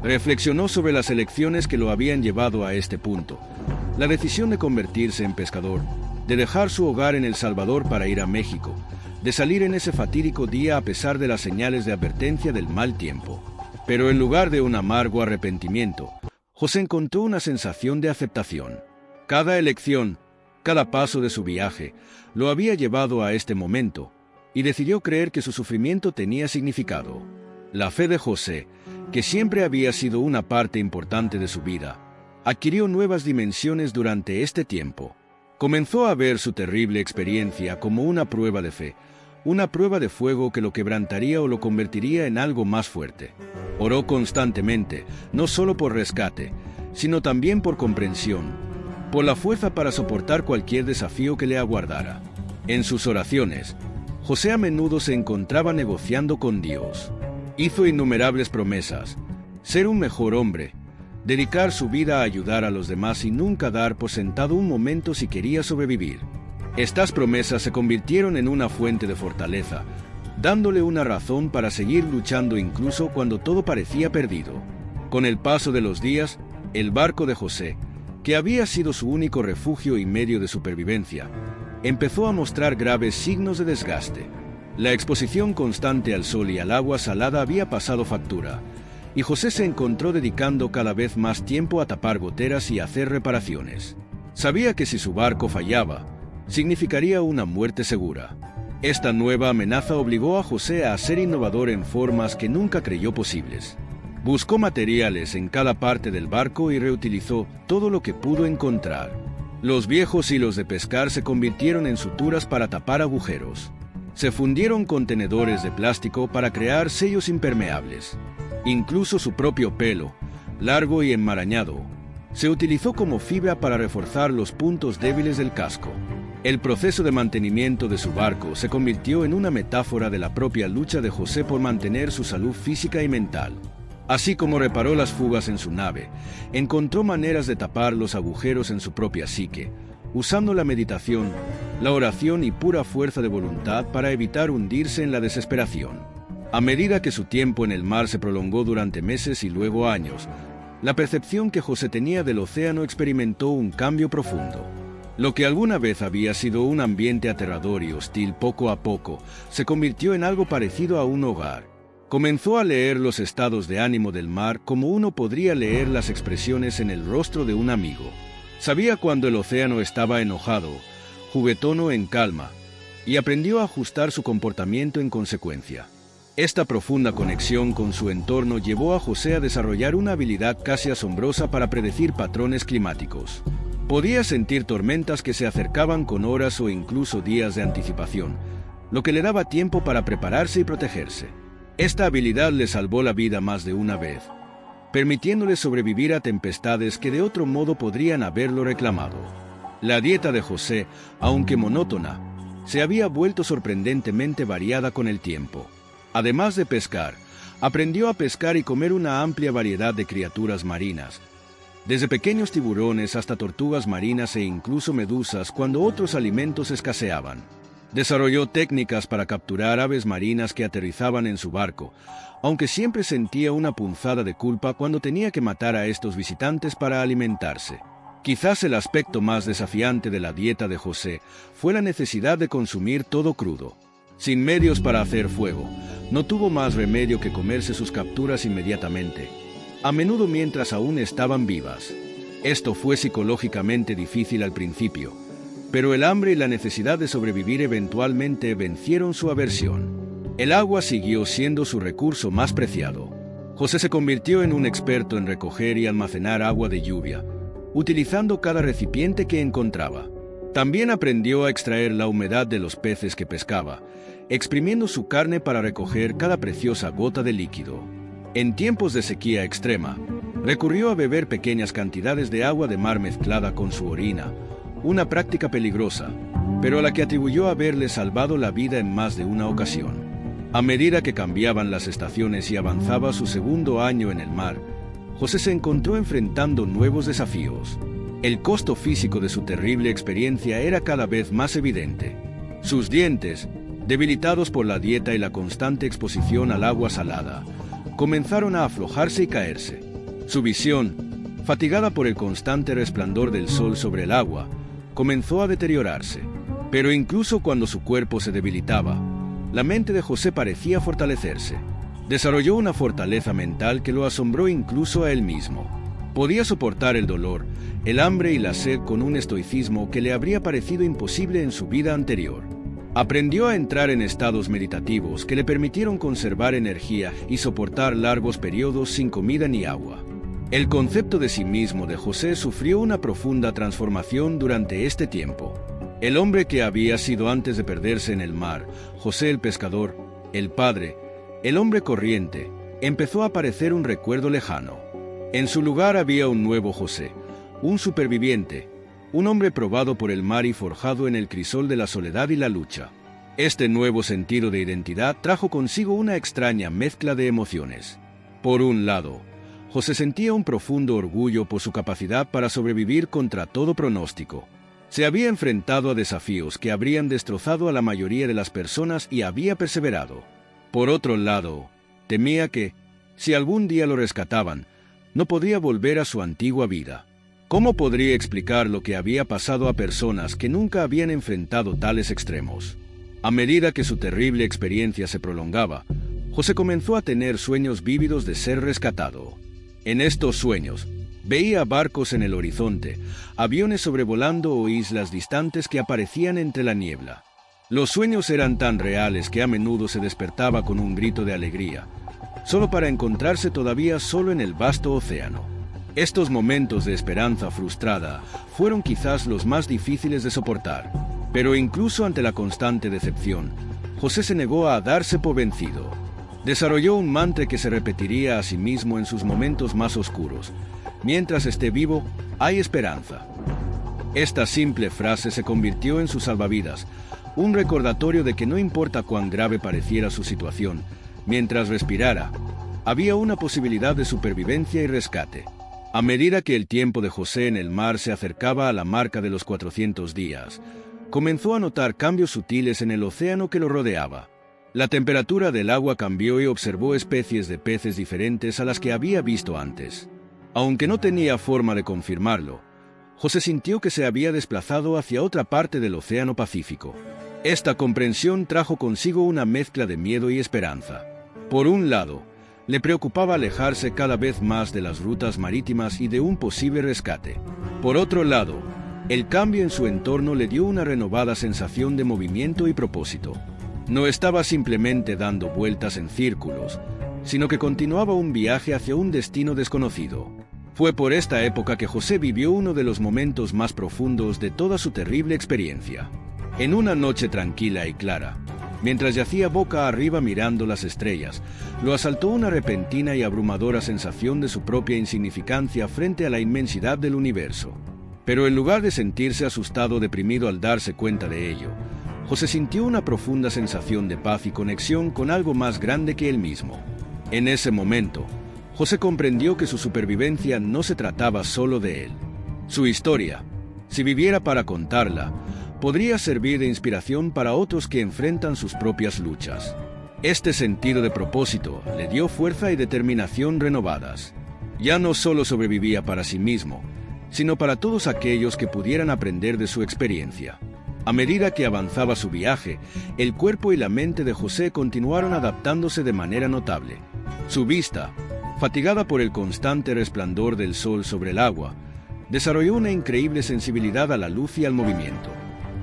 Reflexionó sobre las elecciones que lo habían llevado a este punto: la decisión de convertirse en pescador, de dejar su hogar en El Salvador para ir a México, de salir en ese fatídico día a pesar de las señales de advertencia del mal tiempo. Pero en lugar de un amargo arrepentimiento, José encontró una sensación de aceptación. Cada elección, cada paso de su viaje, lo había llevado a este momento, y decidió creer que su sufrimiento tenía significado. La fe de José, que siempre había sido una parte importante de su vida, adquirió nuevas dimensiones durante este tiempo. Comenzó a ver su terrible experiencia como una prueba de fe, una prueba de fuego que lo quebrantaría o lo convertiría en algo más fuerte. Oró constantemente, no solo por rescate, sino también por comprensión, por la fuerza para soportar cualquier desafío que le aguardara. En sus oraciones, José a menudo se encontraba negociando con Dios. Hizo innumerables promesas: ser un mejor hombre, dedicar su vida a ayudar a los demás y nunca dar por sentado un momento si quería sobrevivir. Estas promesas se convirtieron en una fuente de fortaleza, dándole una razón para seguir luchando incluso cuando todo parecía perdido. Con el paso de los días, el barco de José, que había sido su único refugio y medio de supervivencia, empezó a mostrar graves signos de desgaste. La exposición constante al sol y al agua salada había pasado factura, y José se encontró dedicando cada vez más tiempo a tapar goteras y hacer reparaciones. Sabía que si su barco fallaba, significaría una muerte segura. Esta nueva amenaza obligó a José a ser innovador en formas que nunca creyó posibles. Buscó materiales en cada parte del barco y reutilizó todo lo que pudo encontrar. Los viejos hilos de pescar se convirtieron en suturas para tapar agujeros. Se fundieron contenedores de plástico para crear sellos impermeables. Incluso su propio pelo, largo y enmarañado, se utilizó como fibra para reforzar los puntos débiles del casco. El proceso de mantenimiento de su barco se convirtió en una metáfora de la propia lucha de José por mantener su salud física y mental. Así como reparó las fugas en su nave, encontró maneras de tapar los agujeros en su propia psique, usando la meditación, la oración y pura fuerza de voluntad para evitar hundirse en la desesperación. A medida que su tiempo en el mar se prolongó durante meses y luego años, la percepción que José tenía del océano experimentó un cambio profundo. Lo que alguna vez había sido un ambiente aterrador y hostil poco a poco se convirtió en algo parecido a un hogar. Comenzó a leer los estados de ánimo del mar como uno podría leer las expresiones en el rostro de un amigo. Sabía cuando el océano estaba enojado, juguetón o en calma, y aprendió a ajustar su comportamiento en consecuencia. Esta profunda conexión con su entorno llevó a José a desarrollar una habilidad casi asombrosa para predecir patrones climáticos. Podía sentir tormentas que se acercaban con horas o incluso días de anticipación, lo que le daba tiempo para prepararse y protegerse. Esta habilidad le salvó la vida más de una vez, permitiéndole sobrevivir a tempestades que de otro modo podrían haberlo reclamado. La dieta de José, aunque monótona, se había vuelto sorprendentemente variada con el tiempo. Además de pescar, aprendió a pescar y comer una amplia variedad de criaturas marinas, desde pequeños tiburones hasta tortugas marinas e incluso medusas cuando otros alimentos escaseaban. Desarrolló técnicas para capturar aves marinas que aterrizaban en su barco, aunque siempre sentía una punzada de culpa cuando tenía que matar a estos visitantes para alimentarse. Quizás el aspecto más desafiante de la dieta de José fue la necesidad de consumir todo crudo. Sin medios para hacer fuego, no tuvo más remedio que comerse sus capturas inmediatamente, a menudo mientras aún estaban vivas. Esto fue psicológicamente difícil al principio, pero el hambre y la necesidad de sobrevivir eventualmente vencieron su aversión. El agua siguió siendo su recurso más preciado. José se convirtió en un experto en recoger y almacenar agua de lluvia, utilizando cada recipiente que encontraba. También aprendió a extraer la humedad de los peces que pescaba, exprimiendo su carne para recoger cada preciosa gota de líquido. En tiempos de sequía extrema, recurrió a beber pequeñas cantidades de agua de mar mezclada con su orina, una práctica peligrosa, pero a la que atribuyó haberle salvado la vida en más de una ocasión. A medida que cambiaban las estaciones y avanzaba su segundo año en el mar, José se encontró enfrentando nuevos desafíos. El costo físico de su terrible experiencia era cada vez más evidente. Sus dientes, debilitados por la dieta y la constante exposición al agua salada, comenzaron a aflojarse y caerse. Su visión, fatigada por el constante resplandor del sol sobre el agua, comenzó a deteriorarse. Pero incluso cuando su cuerpo se debilitaba, la mente de José parecía fortalecerse. Desarrolló una fortaleza mental que lo asombró incluso a él mismo. Podía soportar el dolor, el hambre y la sed con un estoicismo que le habría parecido imposible en su vida anterior. Aprendió a entrar en estados meditativos que le permitieron conservar energía y soportar largos periodos sin comida ni agua. El concepto de sí mismo de José sufrió una profunda transformación durante este tiempo. El hombre que había sido antes de perderse en el mar, José el pescador, el padre, el hombre corriente, empezó a parecer un recuerdo lejano. En su lugar había un nuevo José, un superviviente, un hombre probado por el mar y forjado en el crisol de la soledad y la lucha. Este nuevo sentido de identidad trajo consigo una extraña mezcla de emociones. Por un lado, José sentía un profundo orgullo por su capacidad para sobrevivir contra todo pronóstico. Se había enfrentado a desafíos que habrían destrozado a la mayoría de las personas y había perseverado. Por otro lado, temía que, si algún día lo rescataban, no podría volver a su antigua vida. ¿Cómo podría explicar lo que había pasado a personas que nunca habían enfrentado tales extremos? A medida que su terrible experiencia se prolongaba, José comenzó a tener sueños vívidos de ser rescatado. En estos sueños, veía barcos en el horizonte, aviones sobrevolando o islas distantes que aparecían entre la niebla. Los sueños eran tan reales que a menudo se despertaba con un grito de alegría, solo para encontrarse todavía solo en el vasto océano. Estos momentos de esperanza frustrada fueron quizás los más difíciles de soportar, pero incluso ante la constante decepción, José se negó a darse por vencido. Desarrolló un mantra que se repetiría a sí mismo en sus momentos más oscuros: mientras esté vivo, hay esperanza. Esta simple frase se convirtió en su salvavidas, un recordatorio de que no importa cuán grave pareciera su situación, mientras respirara, había una posibilidad de supervivencia y rescate. A medida que el tiempo de José en el mar se acercaba a la marca de los 400 días, comenzó a notar cambios sutiles en el océano que lo rodeaba. La temperatura del agua cambió y observó especies de peces diferentes a las que había visto antes. Aunque no tenía forma de confirmarlo, José sintió que se había desplazado hacia otra parte del Océano Pacífico. Esta comprensión trajo consigo una mezcla de miedo y esperanza. Por un lado, le preocupaba alejarse cada vez más de las rutas marítimas y de un posible rescate. Por otro lado, el cambio en su entorno le dio una renovada sensación de movimiento y propósito. No estaba simplemente dando vueltas en círculos, sino que continuaba un viaje hacia un destino desconocido. Fue por esta época que José vivió uno de los momentos más profundos de toda su terrible experiencia. En una noche tranquila y clara, mientras yacía boca arriba mirando las estrellas, lo asaltó una repentina y abrumadora sensación de su propia insignificancia frente a la inmensidad del universo. Pero en lugar de sentirse asustado o deprimido al darse cuenta de ello, José sintió una profunda sensación de paz y conexión con algo más grande que él mismo. En ese momento, José comprendió que su supervivencia no se trataba solo de él. Su historia, si viviera para contarla, podría servir de inspiración para otros que enfrentan sus propias luchas. Este sentido de propósito le dio fuerza y determinación renovadas. Ya no solo sobrevivía para sí mismo, sino para todos aquellos que pudieran aprender de su experiencia. A medida que avanzaba su viaje, el cuerpo y la mente de José continuaron adaptándose de manera notable. Su vista, fatigada por el constante resplandor del sol sobre el agua, desarrolló una increíble sensibilidad a la luz y al movimiento.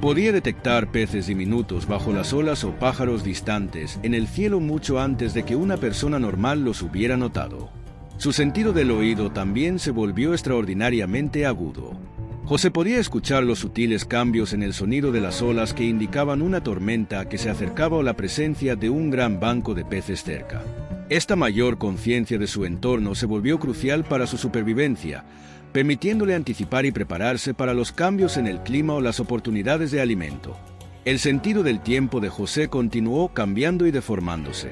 Podía detectar peces diminutos bajo las olas o pájaros distantes en el cielo mucho antes de que una persona normal los hubiera notado. Su sentido del oído también se volvió extraordinariamente agudo. José podía escuchar los sutiles cambios en el sonido de las olas que indicaban una tormenta que se acercaba o la presencia de un gran banco de peces cerca. Esta mayor conciencia de su entorno se volvió crucial para su supervivencia, permitiéndole anticipar y prepararse para los cambios en el clima o las oportunidades de alimento. El sentido del tiempo de José continuó cambiando y deformándose.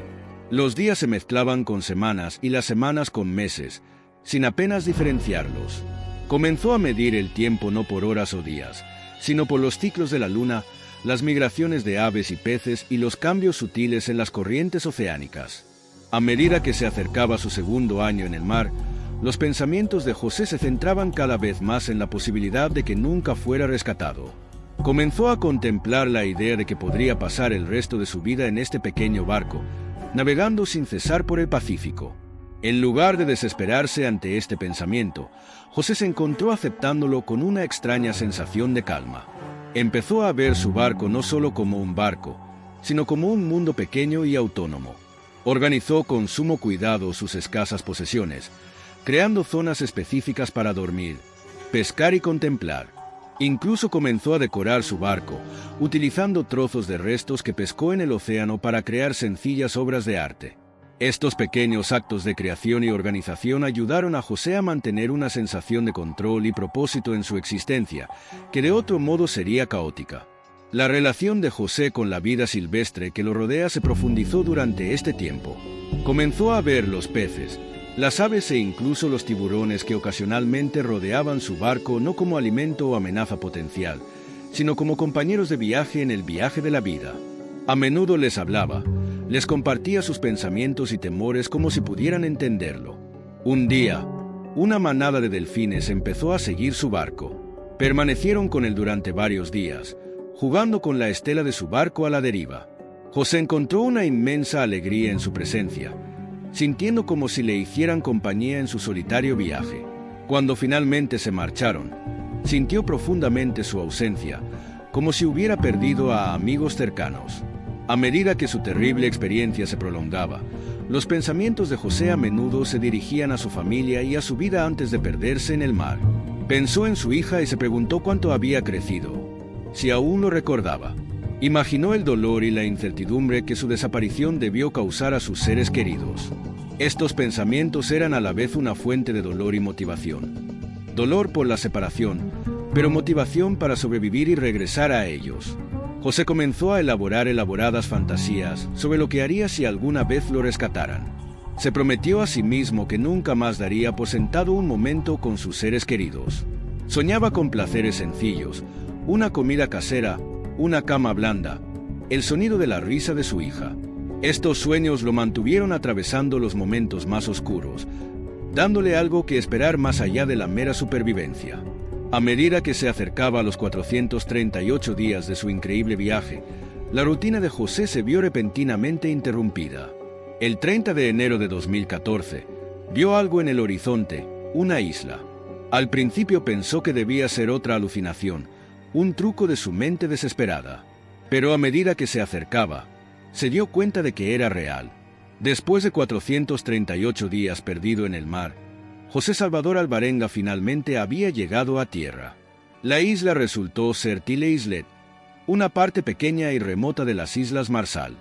Los días se mezclaban con semanas y las semanas con meses, sin apenas diferenciarlos. Comenzó a medir el tiempo no por horas o días, sino por los ciclos de la luna, las migraciones de aves y peces y los cambios sutiles en las corrientes oceánicas. A medida que se acercaba su segundo año en el mar, los pensamientos de José se centraban cada vez más en la posibilidad de que nunca fuera rescatado. Comenzó a contemplar la idea de que podría pasar el resto de su vida en este pequeño barco, navegando sin cesar por el Pacífico. En lugar de desesperarse ante este pensamiento, José se encontró aceptándolo con una extraña sensación de calma. Empezó a ver su barco no solo como un barco, sino como un mundo pequeño y autónomo. Organizó con sumo cuidado sus escasas posesiones, creando zonas específicas para dormir, pescar y contemplar. Incluso comenzó a decorar su barco, utilizando trozos de restos que pescó en el océano para crear sencillas obras de arte. Estos pequeños actos de creación y organización ayudaron a José a mantener una sensación de control y propósito en su existencia, que de otro modo sería caótica. La relación de José con la vida silvestre que lo rodea se profundizó durante este tiempo. Comenzó a ver los peces, las aves e incluso los tiburones que ocasionalmente rodeaban su barco no como alimento o amenaza potencial, sino como compañeros de viaje en el viaje de la vida. A menudo les hablaba, les compartía sus pensamientos y temores como si pudieran entenderlo. Un día, una manada de delfines empezó a seguir su barco. Permanecieron con él durante varios días, jugando con la estela de su barco a la deriva. José encontró una inmensa alegría en su presencia, sintiendo como si le hicieran compañía en su solitario viaje. Cuando finalmente se marcharon, sintió profundamente su ausencia, como si hubiera perdido a amigos cercanos. A medida que su terrible experiencia se prolongaba, los pensamientos de José a menudo se dirigían a su familia y a su vida antes de perderse en el mar. Pensó en su hija y se preguntó cuánto había crecido, si aún lo recordaba. Imaginó el dolor y la incertidumbre que su desaparición debió causar a sus seres queridos. Estos pensamientos eran a la vez una fuente de dolor y motivación. Dolor por la separación, pero motivación para sobrevivir y regresar a ellos. José comenzó a elaborar elaboradas fantasías sobre lo que haría si alguna vez lo rescataran. Se prometió a sí mismo que nunca más daría por sentado un momento con sus seres queridos. Soñaba con placeres sencillos, una comida casera, una cama blanda, el sonido de la risa de su hija. Estos sueños lo mantuvieron atravesando los momentos más oscuros, dándole algo que esperar más allá de la mera supervivencia. A medida que se acercaba a los 438 días de su increíble viaje, la rutina de José se vio repentinamente interrumpida. El 30 de enero de 2014, vio algo en el horizonte, una isla. Al principio pensó que debía ser otra alucinación, un truco de su mente desesperada. Pero a medida que se acercaba, se dio cuenta de que era real. Después de 438 días perdido en el mar, José Salvador Alvarenga finalmente había llegado a tierra. La isla resultó ser Tile Islet, una parte pequeña y remota de las Islas Marshall.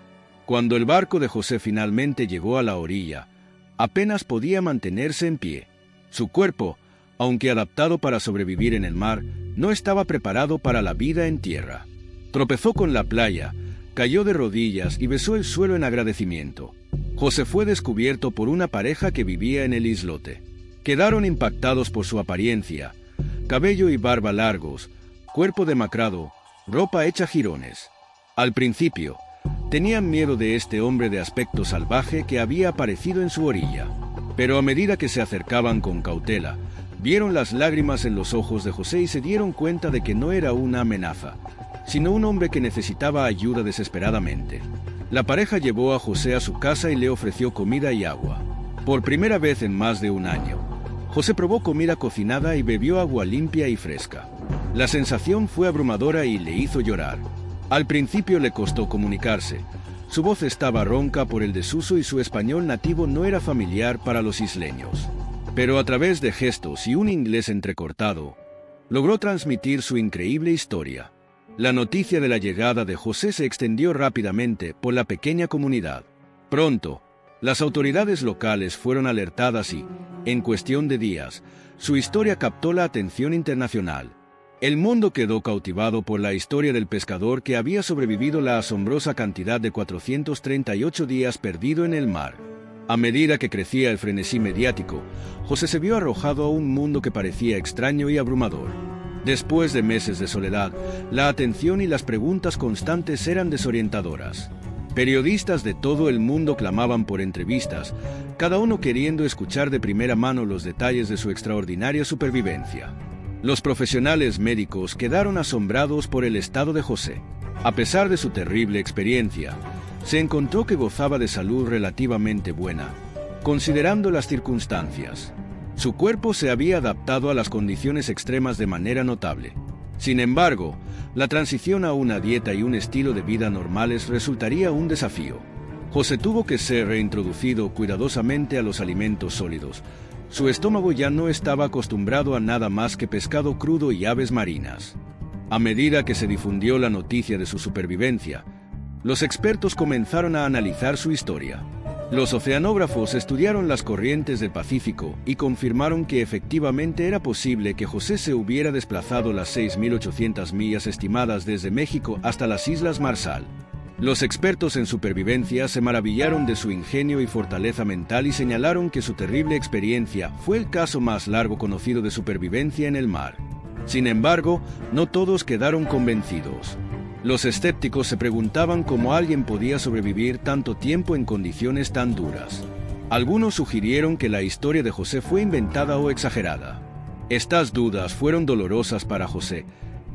Cuando el barco de José finalmente llegó a la orilla, apenas podía mantenerse en pie. Su cuerpo, aunque adaptado para sobrevivir en el mar, no estaba preparado para la vida en tierra. Tropezó con la playa, cayó de rodillas y besó el suelo en agradecimiento. José fue descubierto por una pareja que vivía en el islote. Quedaron impactados por su apariencia, cabello y barba largos, cuerpo demacrado, ropa hecha jirones. Al principio, tenían miedo de este hombre de aspecto salvaje que había aparecido en su orilla. Pero a medida que se acercaban con cautela, vieron las lágrimas en los ojos de José y se dieron cuenta de que no era una amenaza, sino un hombre que necesitaba ayuda desesperadamente. La pareja llevó a José a su casa y le ofreció comida y agua. Por primera vez en más de un año, José probó comida cocinada y bebió agua limpia y fresca. La sensación fue abrumadora y le hizo llorar. Al principio le costó comunicarse. Su voz estaba ronca por el desuso y su español nativo no era familiar para los isleños. Pero a través de gestos y un inglés entrecortado, logró transmitir su increíble historia. La noticia de la llegada de José se extendió rápidamente por la pequeña comunidad. Pronto, las autoridades locales fueron alertadas y, en cuestión de días, su historia captó la atención internacional. El mundo quedó cautivado por la historia del pescador que había sobrevivido la asombrosa cantidad de 438 días perdido en el mar. A medida que crecía el frenesí mediático, José se vio arrojado a un mundo que parecía extraño y abrumador. Después de meses de soledad, la atención y las preguntas constantes eran desorientadoras. Periodistas de todo el mundo clamaban por entrevistas, cada uno queriendo escuchar de primera mano los detalles de su extraordinaria supervivencia. Los profesionales médicos quedaron asombrados por el estado de José. A pesar de su terrible experiencia, se encontró que gozaba de salud relativamente buena, considerando las circunstancias. Su cuerpo se había adaptado a las condiciones extremas de manera notable. Sin embargo, la transición a una dieta y un estilo de vida normales resultaría un desafío. José tuvo que ser reintroducido cuidadosamente a los alimentos sólidos. Su estómago ya no estaba acostumbrado a nada más que pescado crudo y aves marinas. A medida que se difundió la noticia de su supervivencia, los expertos comenzaron a analizar su historia. Los oceanógrafos estudiaron las corrientes del Pacífico y confirmaron que efectivamente era posible que José se hubiera desplazado las 6.800 millas estimadas desde México hasta las Islas Marshall. Los expertos en supervivencia se maravillaron de su ingenio y fortaleza mental y señalaron que su terrible experiencia fue el caso más largo conocido de supervivencia en el mar. Sin embargo, no todos quedaron convencidos. Los escépticos se preguntaban cómo alguien podía sobrevivir tanto tiempo en condiciones tan duras. Algunos sugirieron que la historia de José fue inventada o exagerada. Estas dudas fueron dolorosas para José,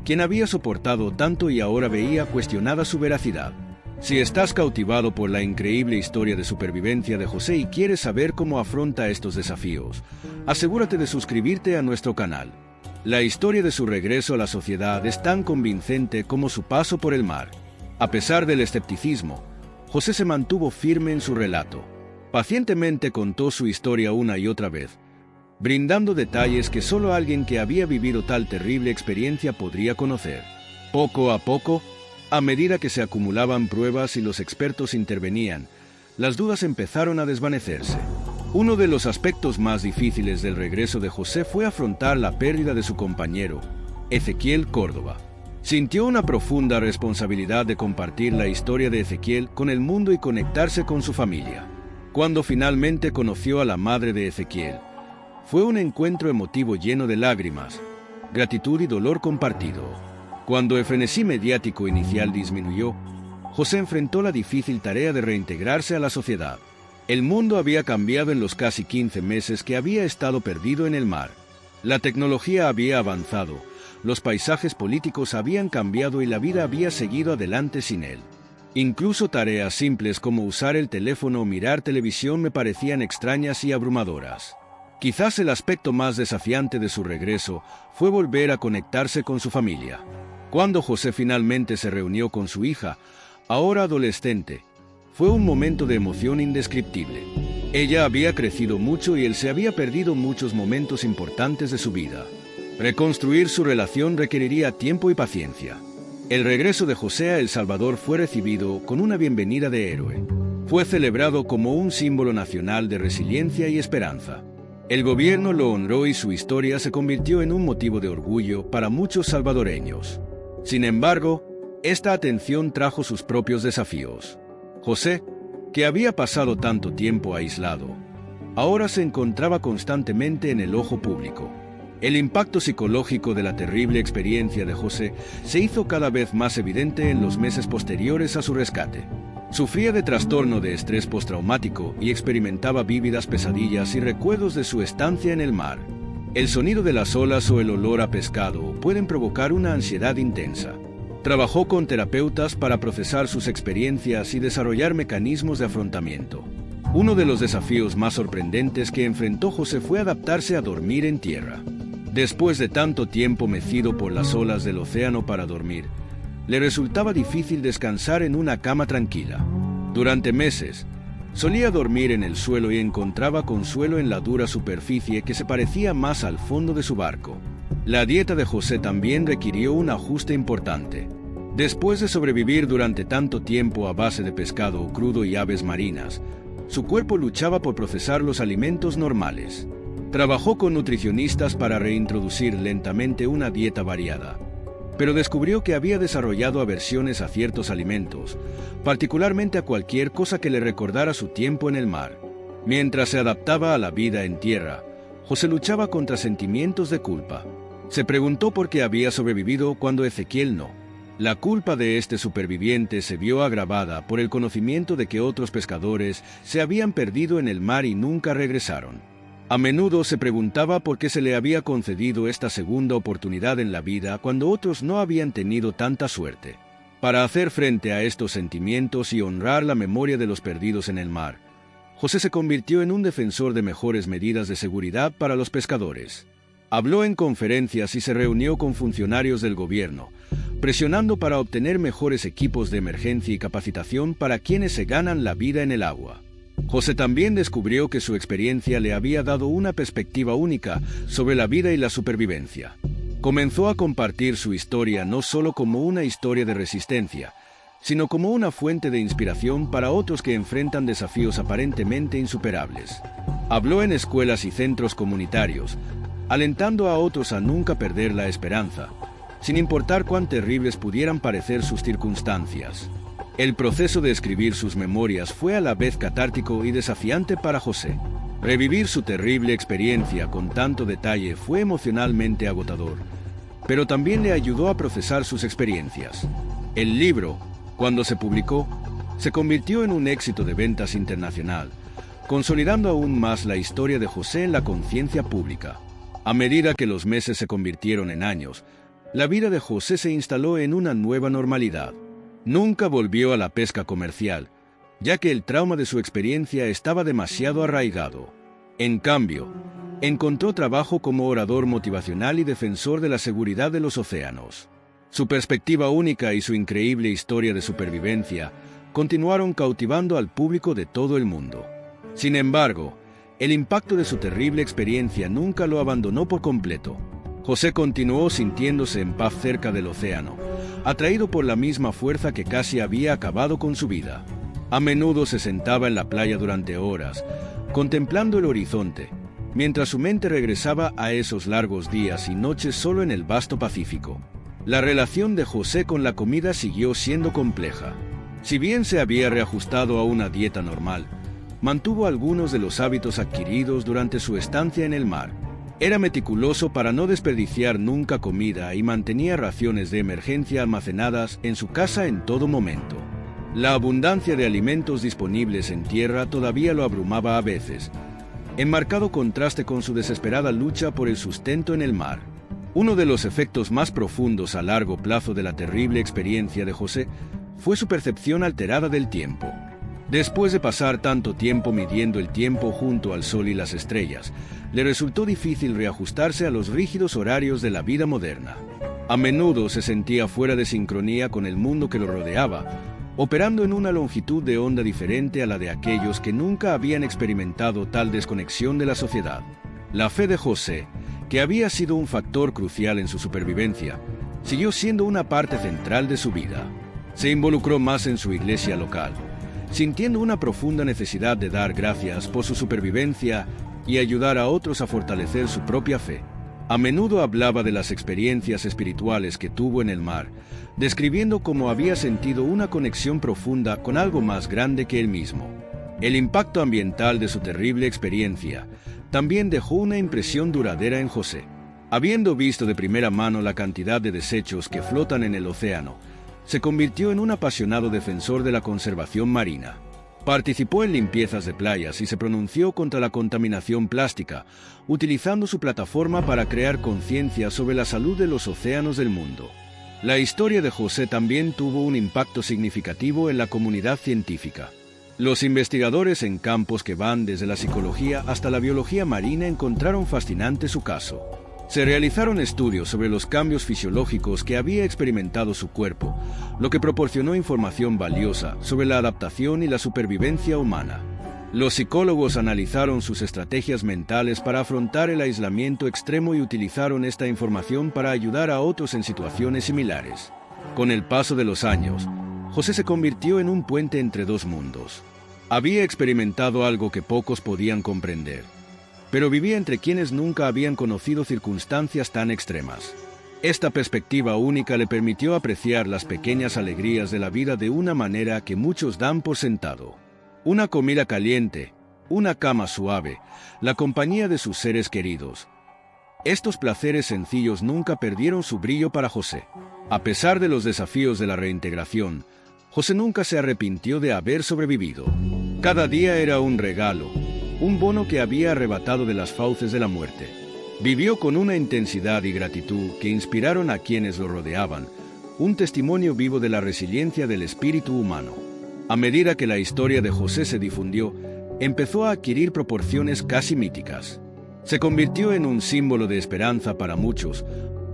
quien había soportado tanto y ahora veía cuestionada su veracidad. Si estás cautivado por la increíble historia de supervivencia de José y quieres saber cómo afronta estos desafíos, asegúrate de suscribirte a nuestro canal. La historia de su regreso a la sociedad es tan convincente como su paso por el mar. A pesar del escepticismo, José se mantuvo firme en su relato. Pacientemente contó su historia una y otra vez, brindando detalles que solo alguien que había vivido tal terrible experiencia podría conocer. Poco a poco, a medida que se acumulaban pruebas y los expertos intervenían, las dudas empezaron a desvanecerse. Uno de los aspectos más difíciles del regreso de José fue afrontar la pérdida de su compañero, Ezequiel Córdoba. Sintió una profunda responsabilidad de compartir la historia de Ezequiel con el mundo y conectarse con su familia. Cuando finalmente conoció a la madre de Ezequiel, fue un encuentro emotivo lleno de lágrimas, gratitud y dolor compartido. Cuando el frenesí mediático inicial disminuyó, José enfrentó la difícil tarea de reintegrarse a la sociedad. El mundo había cambiado en los casi 15 meses que había estado perdido en el mar. La tecnología había avanzado, los paisajes políticos habían cambiado y la vida había seguido adelante sin él. Incluso tareas simples como usar el teléfono o mirar televisión me parecían extrañas y abrumadoras. Quizás el aspecto más desafiante de su regreso fue volver a conectarse con su familia. Cuando José finalmente se reunió con su hija, ahora adolescente, fue un momento de emoción indescriptible. Ella había crecido mucho y él se había perdido muchos momentos importantes de su vida. Reconstruir su relación requeriría tiempo y paciencia. El regreso de José a El Salvador fue recibido con una bienvenida de héroe. Fue celebrado como un símbolo nacional de resiliencia y esperanza. El gobierno lo honró y su historia se convirtió en un motivo de orgullo para muchos salvadoreños. Sin embargo, esta atención trajo sus propios desafíos. José, que había pasado tanto tiempo aislado, ahora se encontraba constantemente en el ojo público. El impacto psicológico de la terrible experiencia de José se hizo cada vez más evidente en los meses posteriores a su rescate. Sufría de trastorno de estrés postraumático y experimentaba vívidas pesadillas y recuerdos de su estancia en el mar. El sonido de las olas o el olor a pescado pueden provocar una ansiedad intensa. Trabajó con terapeutas para procesar sus experiencias y desarrollar mecanismos de afrontamiento. Uno de los desafíos más sorprendentes que enfrentó José fue adaptarse a dormir en tierra. Después de tanto tiempo mecido por las olas del océano para dormir, le resultaba difícil descansar en una cama tranquila. Durante meses, solía dormir en el suelo y encontraba consuelo en la dura superficie que se parecía más al fondo de su barco. La dieta de José también requirió un ajuste importante. Después de sobrevivir durante tanto tiempo a base de pescado crudo y aves marinas, su cuerpo luchaba por procesar los alimentos normales. Trabajó con nutricionistas para reintroducir lentamente una dieta variada, pero descubrió que había desarrollado aversiones a ciertos alimentos, particularmente a cualquier cosa que le recordara su tiempo en el mar. Mientras se adaptaba a la vida en tierra, José luchaba contra sentimientos de culpa. Se preguntó por qué había sobrevivido cuando Ezequiel no. La culpa de este superviviente se vio agravada por el conocimiento de que otros pescadores se habían perdido en el mar y nunca regresaron. A menudo se preguntaba por qué se le había concedido esta segunda oportunidad en la vida cuando otros no habían tenido tanta suerte. Para hacer frente a estos sentimientos y honrar la memoria de los perdidos en el mar, José se convirtió en un defensor de mejores medidas de seguridad para los pescadores. Habló en conferencias y se reunió con funcionarios del gobierno, presionando para obtener mejores equipos de emergencia y capacitación para quienes se ganan la vida en el agua. José también descubrió que su experiencia le había dado una perspectiva única sobre la vida y la supervivencia. Comenzó a compartir su historia no solo como una historia de resistencia, sino como una fuente de inspiración para otros que enfrentan desafíos aparentemente insuperables. Habló en escuelas y centros comunitarios, alentando a otros a nunca perder la esperanza, sin importar cuán terribles pudieran parecer sus circunstancias. El proceso de escribir sus memorias fue a la vez catártico y desafiante para José. Revivir su terrible experiencia con tanto detalle fue emocionalmente agotador, pero también le ayudó a procesar sus experiencias. El libro, cuando se publicó, se convirtió en un éxito de ventas internacional, consolidando aún más la historia de José en la conciencia pública. A medida que los meses se convirtieron en años, la vida de José se instaló en una nueva normalidad. Nunca volvió a la pesca comercial, ya que el trauma de su experiencia estaba demasiado arraigado. En cambio, encontró trabajo como orador motivacional y defensor de la seguridad de los océanos. Su perspectiva única y su increíble historia de supervivencia continuaron cautivando al público de todo el mundo. Sin embargo, el impacto de su terrible experiencia nunca lo abandonó por completo. José continuó sintiéndose en paz cerca del océano, atraído por la misma fuerza que casi había acabado con su vida. A menudo se sentaba en la playa durante horas, contemplando el horizonte, mientras su mente regresaba a esos largos días y noches solo en el vasto Pacífico. La relación de José con la comida siguió siendo compleja. Si bien se había reajustado a una dieta normal, mantuvo algunos de los hábitos adquiridos durante su estancia en el mar. Era meticuloso para no desperdiciar nunca comida y mantenía raciones de emergencia almacenadas en su casa en todo momento. La abundancia de alimentos disponibles en tierra todavía lo abrumaba a veces, en marcado contraste con su desesperada lucha por el sustento en el mar. Uno de los efectos más profundos a largo plazo de la terrible experiencia de José fue su percepción alterada del tiempo. Después de pasar tanto tiempo midiendo el tiempo junto al sol y las estrellas, le resultó difícil reajustarse a los rígidos horarios de la vida moderna. A menudo se sentía fuera de sincronía con el mundo que lo rodeaba, operando en una longitud de onda diferente a la de aquellos que nunca habían experimentado tal desconexión de la sociedad. La fe de José, que había sido un factor crucial en su supervivencia, siguió siendo una parte central de su vida. Se involucró más en su iglesia local, sintiendo una profunda necesidad de dar gracias por su supervivencia y ayudar a otros a fortalecer su propia fe. A menudo hablaba de las experiencias espirituales que tuvo en el mar, describiendo cómo había sentido una conexión profunda con algo más grande que él mismo. El impacto ambiental de su terrible experiencia también dejó una impresión duradera en José. Habiendo visto de primera mano la cantidad de desechos que flotan en el océano, se convirtió en un apasionado defensor de la conservación marina. Participó en limpiezas de playas y se pronunció contra la contaminación plástica, utilizando su plataforma para crear conciencia sobre la salud de los océanos del mundo. La historia de José también tuvo un impacto significativo en la comunidad científica. Los investigadores en campos que van desde la psicología hasta la biología marina encontraron fascinante su caso. Se realizaron estudios sobre los cambios fisiológicos que había experimentado su cuerpo, lo que proporcionó información valiosa sobre la adaptación y la supervivencia humana. Los psicólogos analizaron sus estrategias mentales para afrontar el aislamiento extremo y utilizaron esta información para ayudar a otros en situaciones similares. Con el paso de los años, José se convirtió en un puente entre dos mundos. Había experimentado algo que pocos podían comprender, pero vivía entre quienes nunca habían conocido circunstancias tan extremas. Esta perspectiva única le permitió apreciar las pequeñas alegrías de la vida de una manera que muchos dan por sentado. Una comida caliente, una cama suave, la compañía de sus seres queridos. Estos placeres sencillos nunca perdieron su brillo para José. A pesar de los desafíos de la reintegración, José nunca se arrepintió de haber sobrevivido. Cada día era un regalo, un bono que había arrebatado de las fauces de la muerte. Vivió con una intensidad y gratitud que inspiraron a quienes lo rodeaban, un testimonio vivo de la resiliencia del espíritu humano. A medida que la historia de José se difundió, empezó a adquirir proporciones casi míticas. Se convirtió en un símbolo de esperanza para muchos,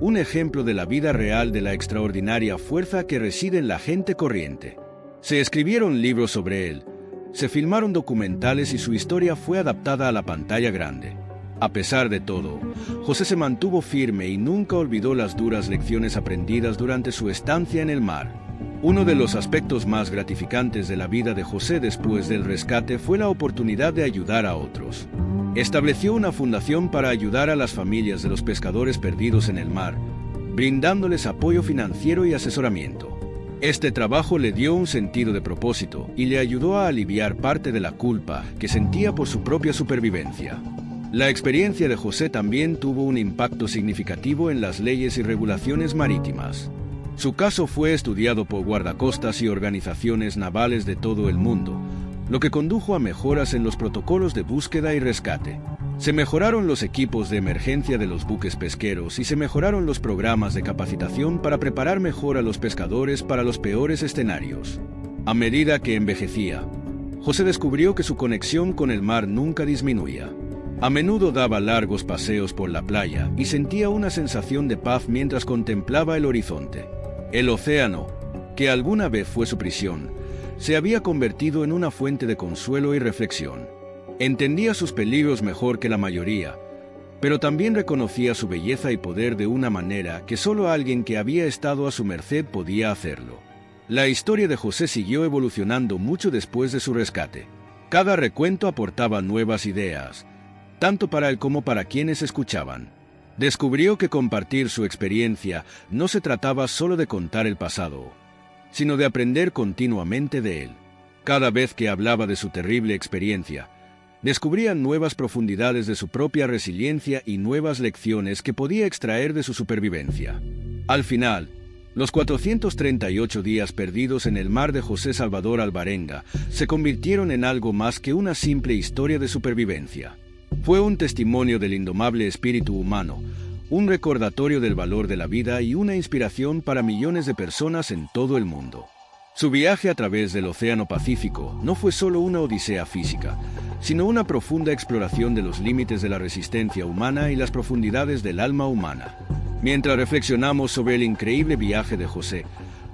un ejemplo de la vida real de la extraordinaria fuerza que reside en la gente corriente. Se escribieron libros sobre él, se filmaron documentales y su historia fue adaptada a la pantalla grande. A pesar de todo, José se mantuvo firme y nunca olvidó las duras lecciones aprendidas durante su estancia en el mar. Uno de los aspectos más gratificantes de la vida de José después del rescate fue la oportunidad de ayudar a otros. Estableció una fundación para ayudar a las familias de los pescadores perdidos en el mar, brindándoles apoyo financiero y asesoramiento. Este trabajo le dio un sentido de propósito y le ayudó a aliviar parte de la culpa que sentía por su propia supervivencia. La experiencia de José también tuvo un impacto significativo en las leyes y regulaciones marítimas. Su caso fue estudiado por guardacostas y organizaciones navales de todo el mundo, lo que condujo a mejoras en los protocolos de búsqueda y rescate. Se mejoraron los equipos de emergencia de los buques pesqueros y se mejoraron los programas de capacitación para preparar mejor a los pescadores para los peores escenarios. A medida que envejecía, José descubrió que su conexión con el mar nunca disminuía. A menudo daba largos paseos por la playa y sentía una sensación de paz mientras contemplaba el horizonte. El océano, que alguna vez fue su prisión, se había convertido en una fuente de consuelo y reflexión. Entendía sus peligros mejor que la mayoría, pero también reconocía su belleza y poder de una manera que solo alguien que había estado a su merced podía hacerlo. La historia de José siguió evolucionando mucho después de su rescate. Cada recuento aportaba nuevas ideas, tanto para él como para quienes escuchaban. Descubrió que compartir su experiencia no se trataba solo de contar el pasado, sino de aprender continuamente de él. Cada vez que hablaba de su terrible experiencia, descubrían nuevas profundidades de su propia resiliencia y nuevas lecciones que podía extraer de su supervivencia. Al final, los 438 días perdidos en el mar de José Salvador Alvarenga se convirtieron en algo más que una simple historia de supervivencia. Fue un testimonio del indomable espíritu humano, un recordatorio del valor de la vida y una inspiración para millones de personas en todo el mundo. Su viaje a través del Océano Pacífico no fue solo una odisea física, sino una profunda exploración de los límites de la resistencia humana y las profundidades del alma humana. Mientras reflexionamos sobre el increíble viaje de José,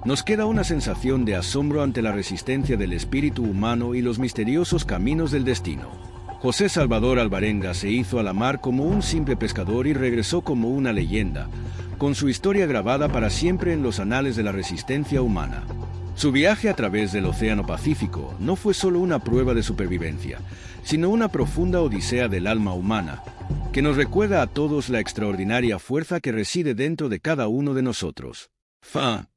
nos queda una sensación de asombro ante la resistencia del espíritu humano y los misteriosos caminos del destino. José Salvador Alvarenga se hizo a la mar como un simple pescador y regresó como una leyenda, con su historia grabada para siempre en los anales de la resistencia humana. Su viaje a través del Océano Pacífico no fue solo una prueba de supervivencia, sino una profunda odisea del alma humana, que nos recuerda a todos la extraordinaria fuerza que reside dentro de cada uno de nosotros. Fin.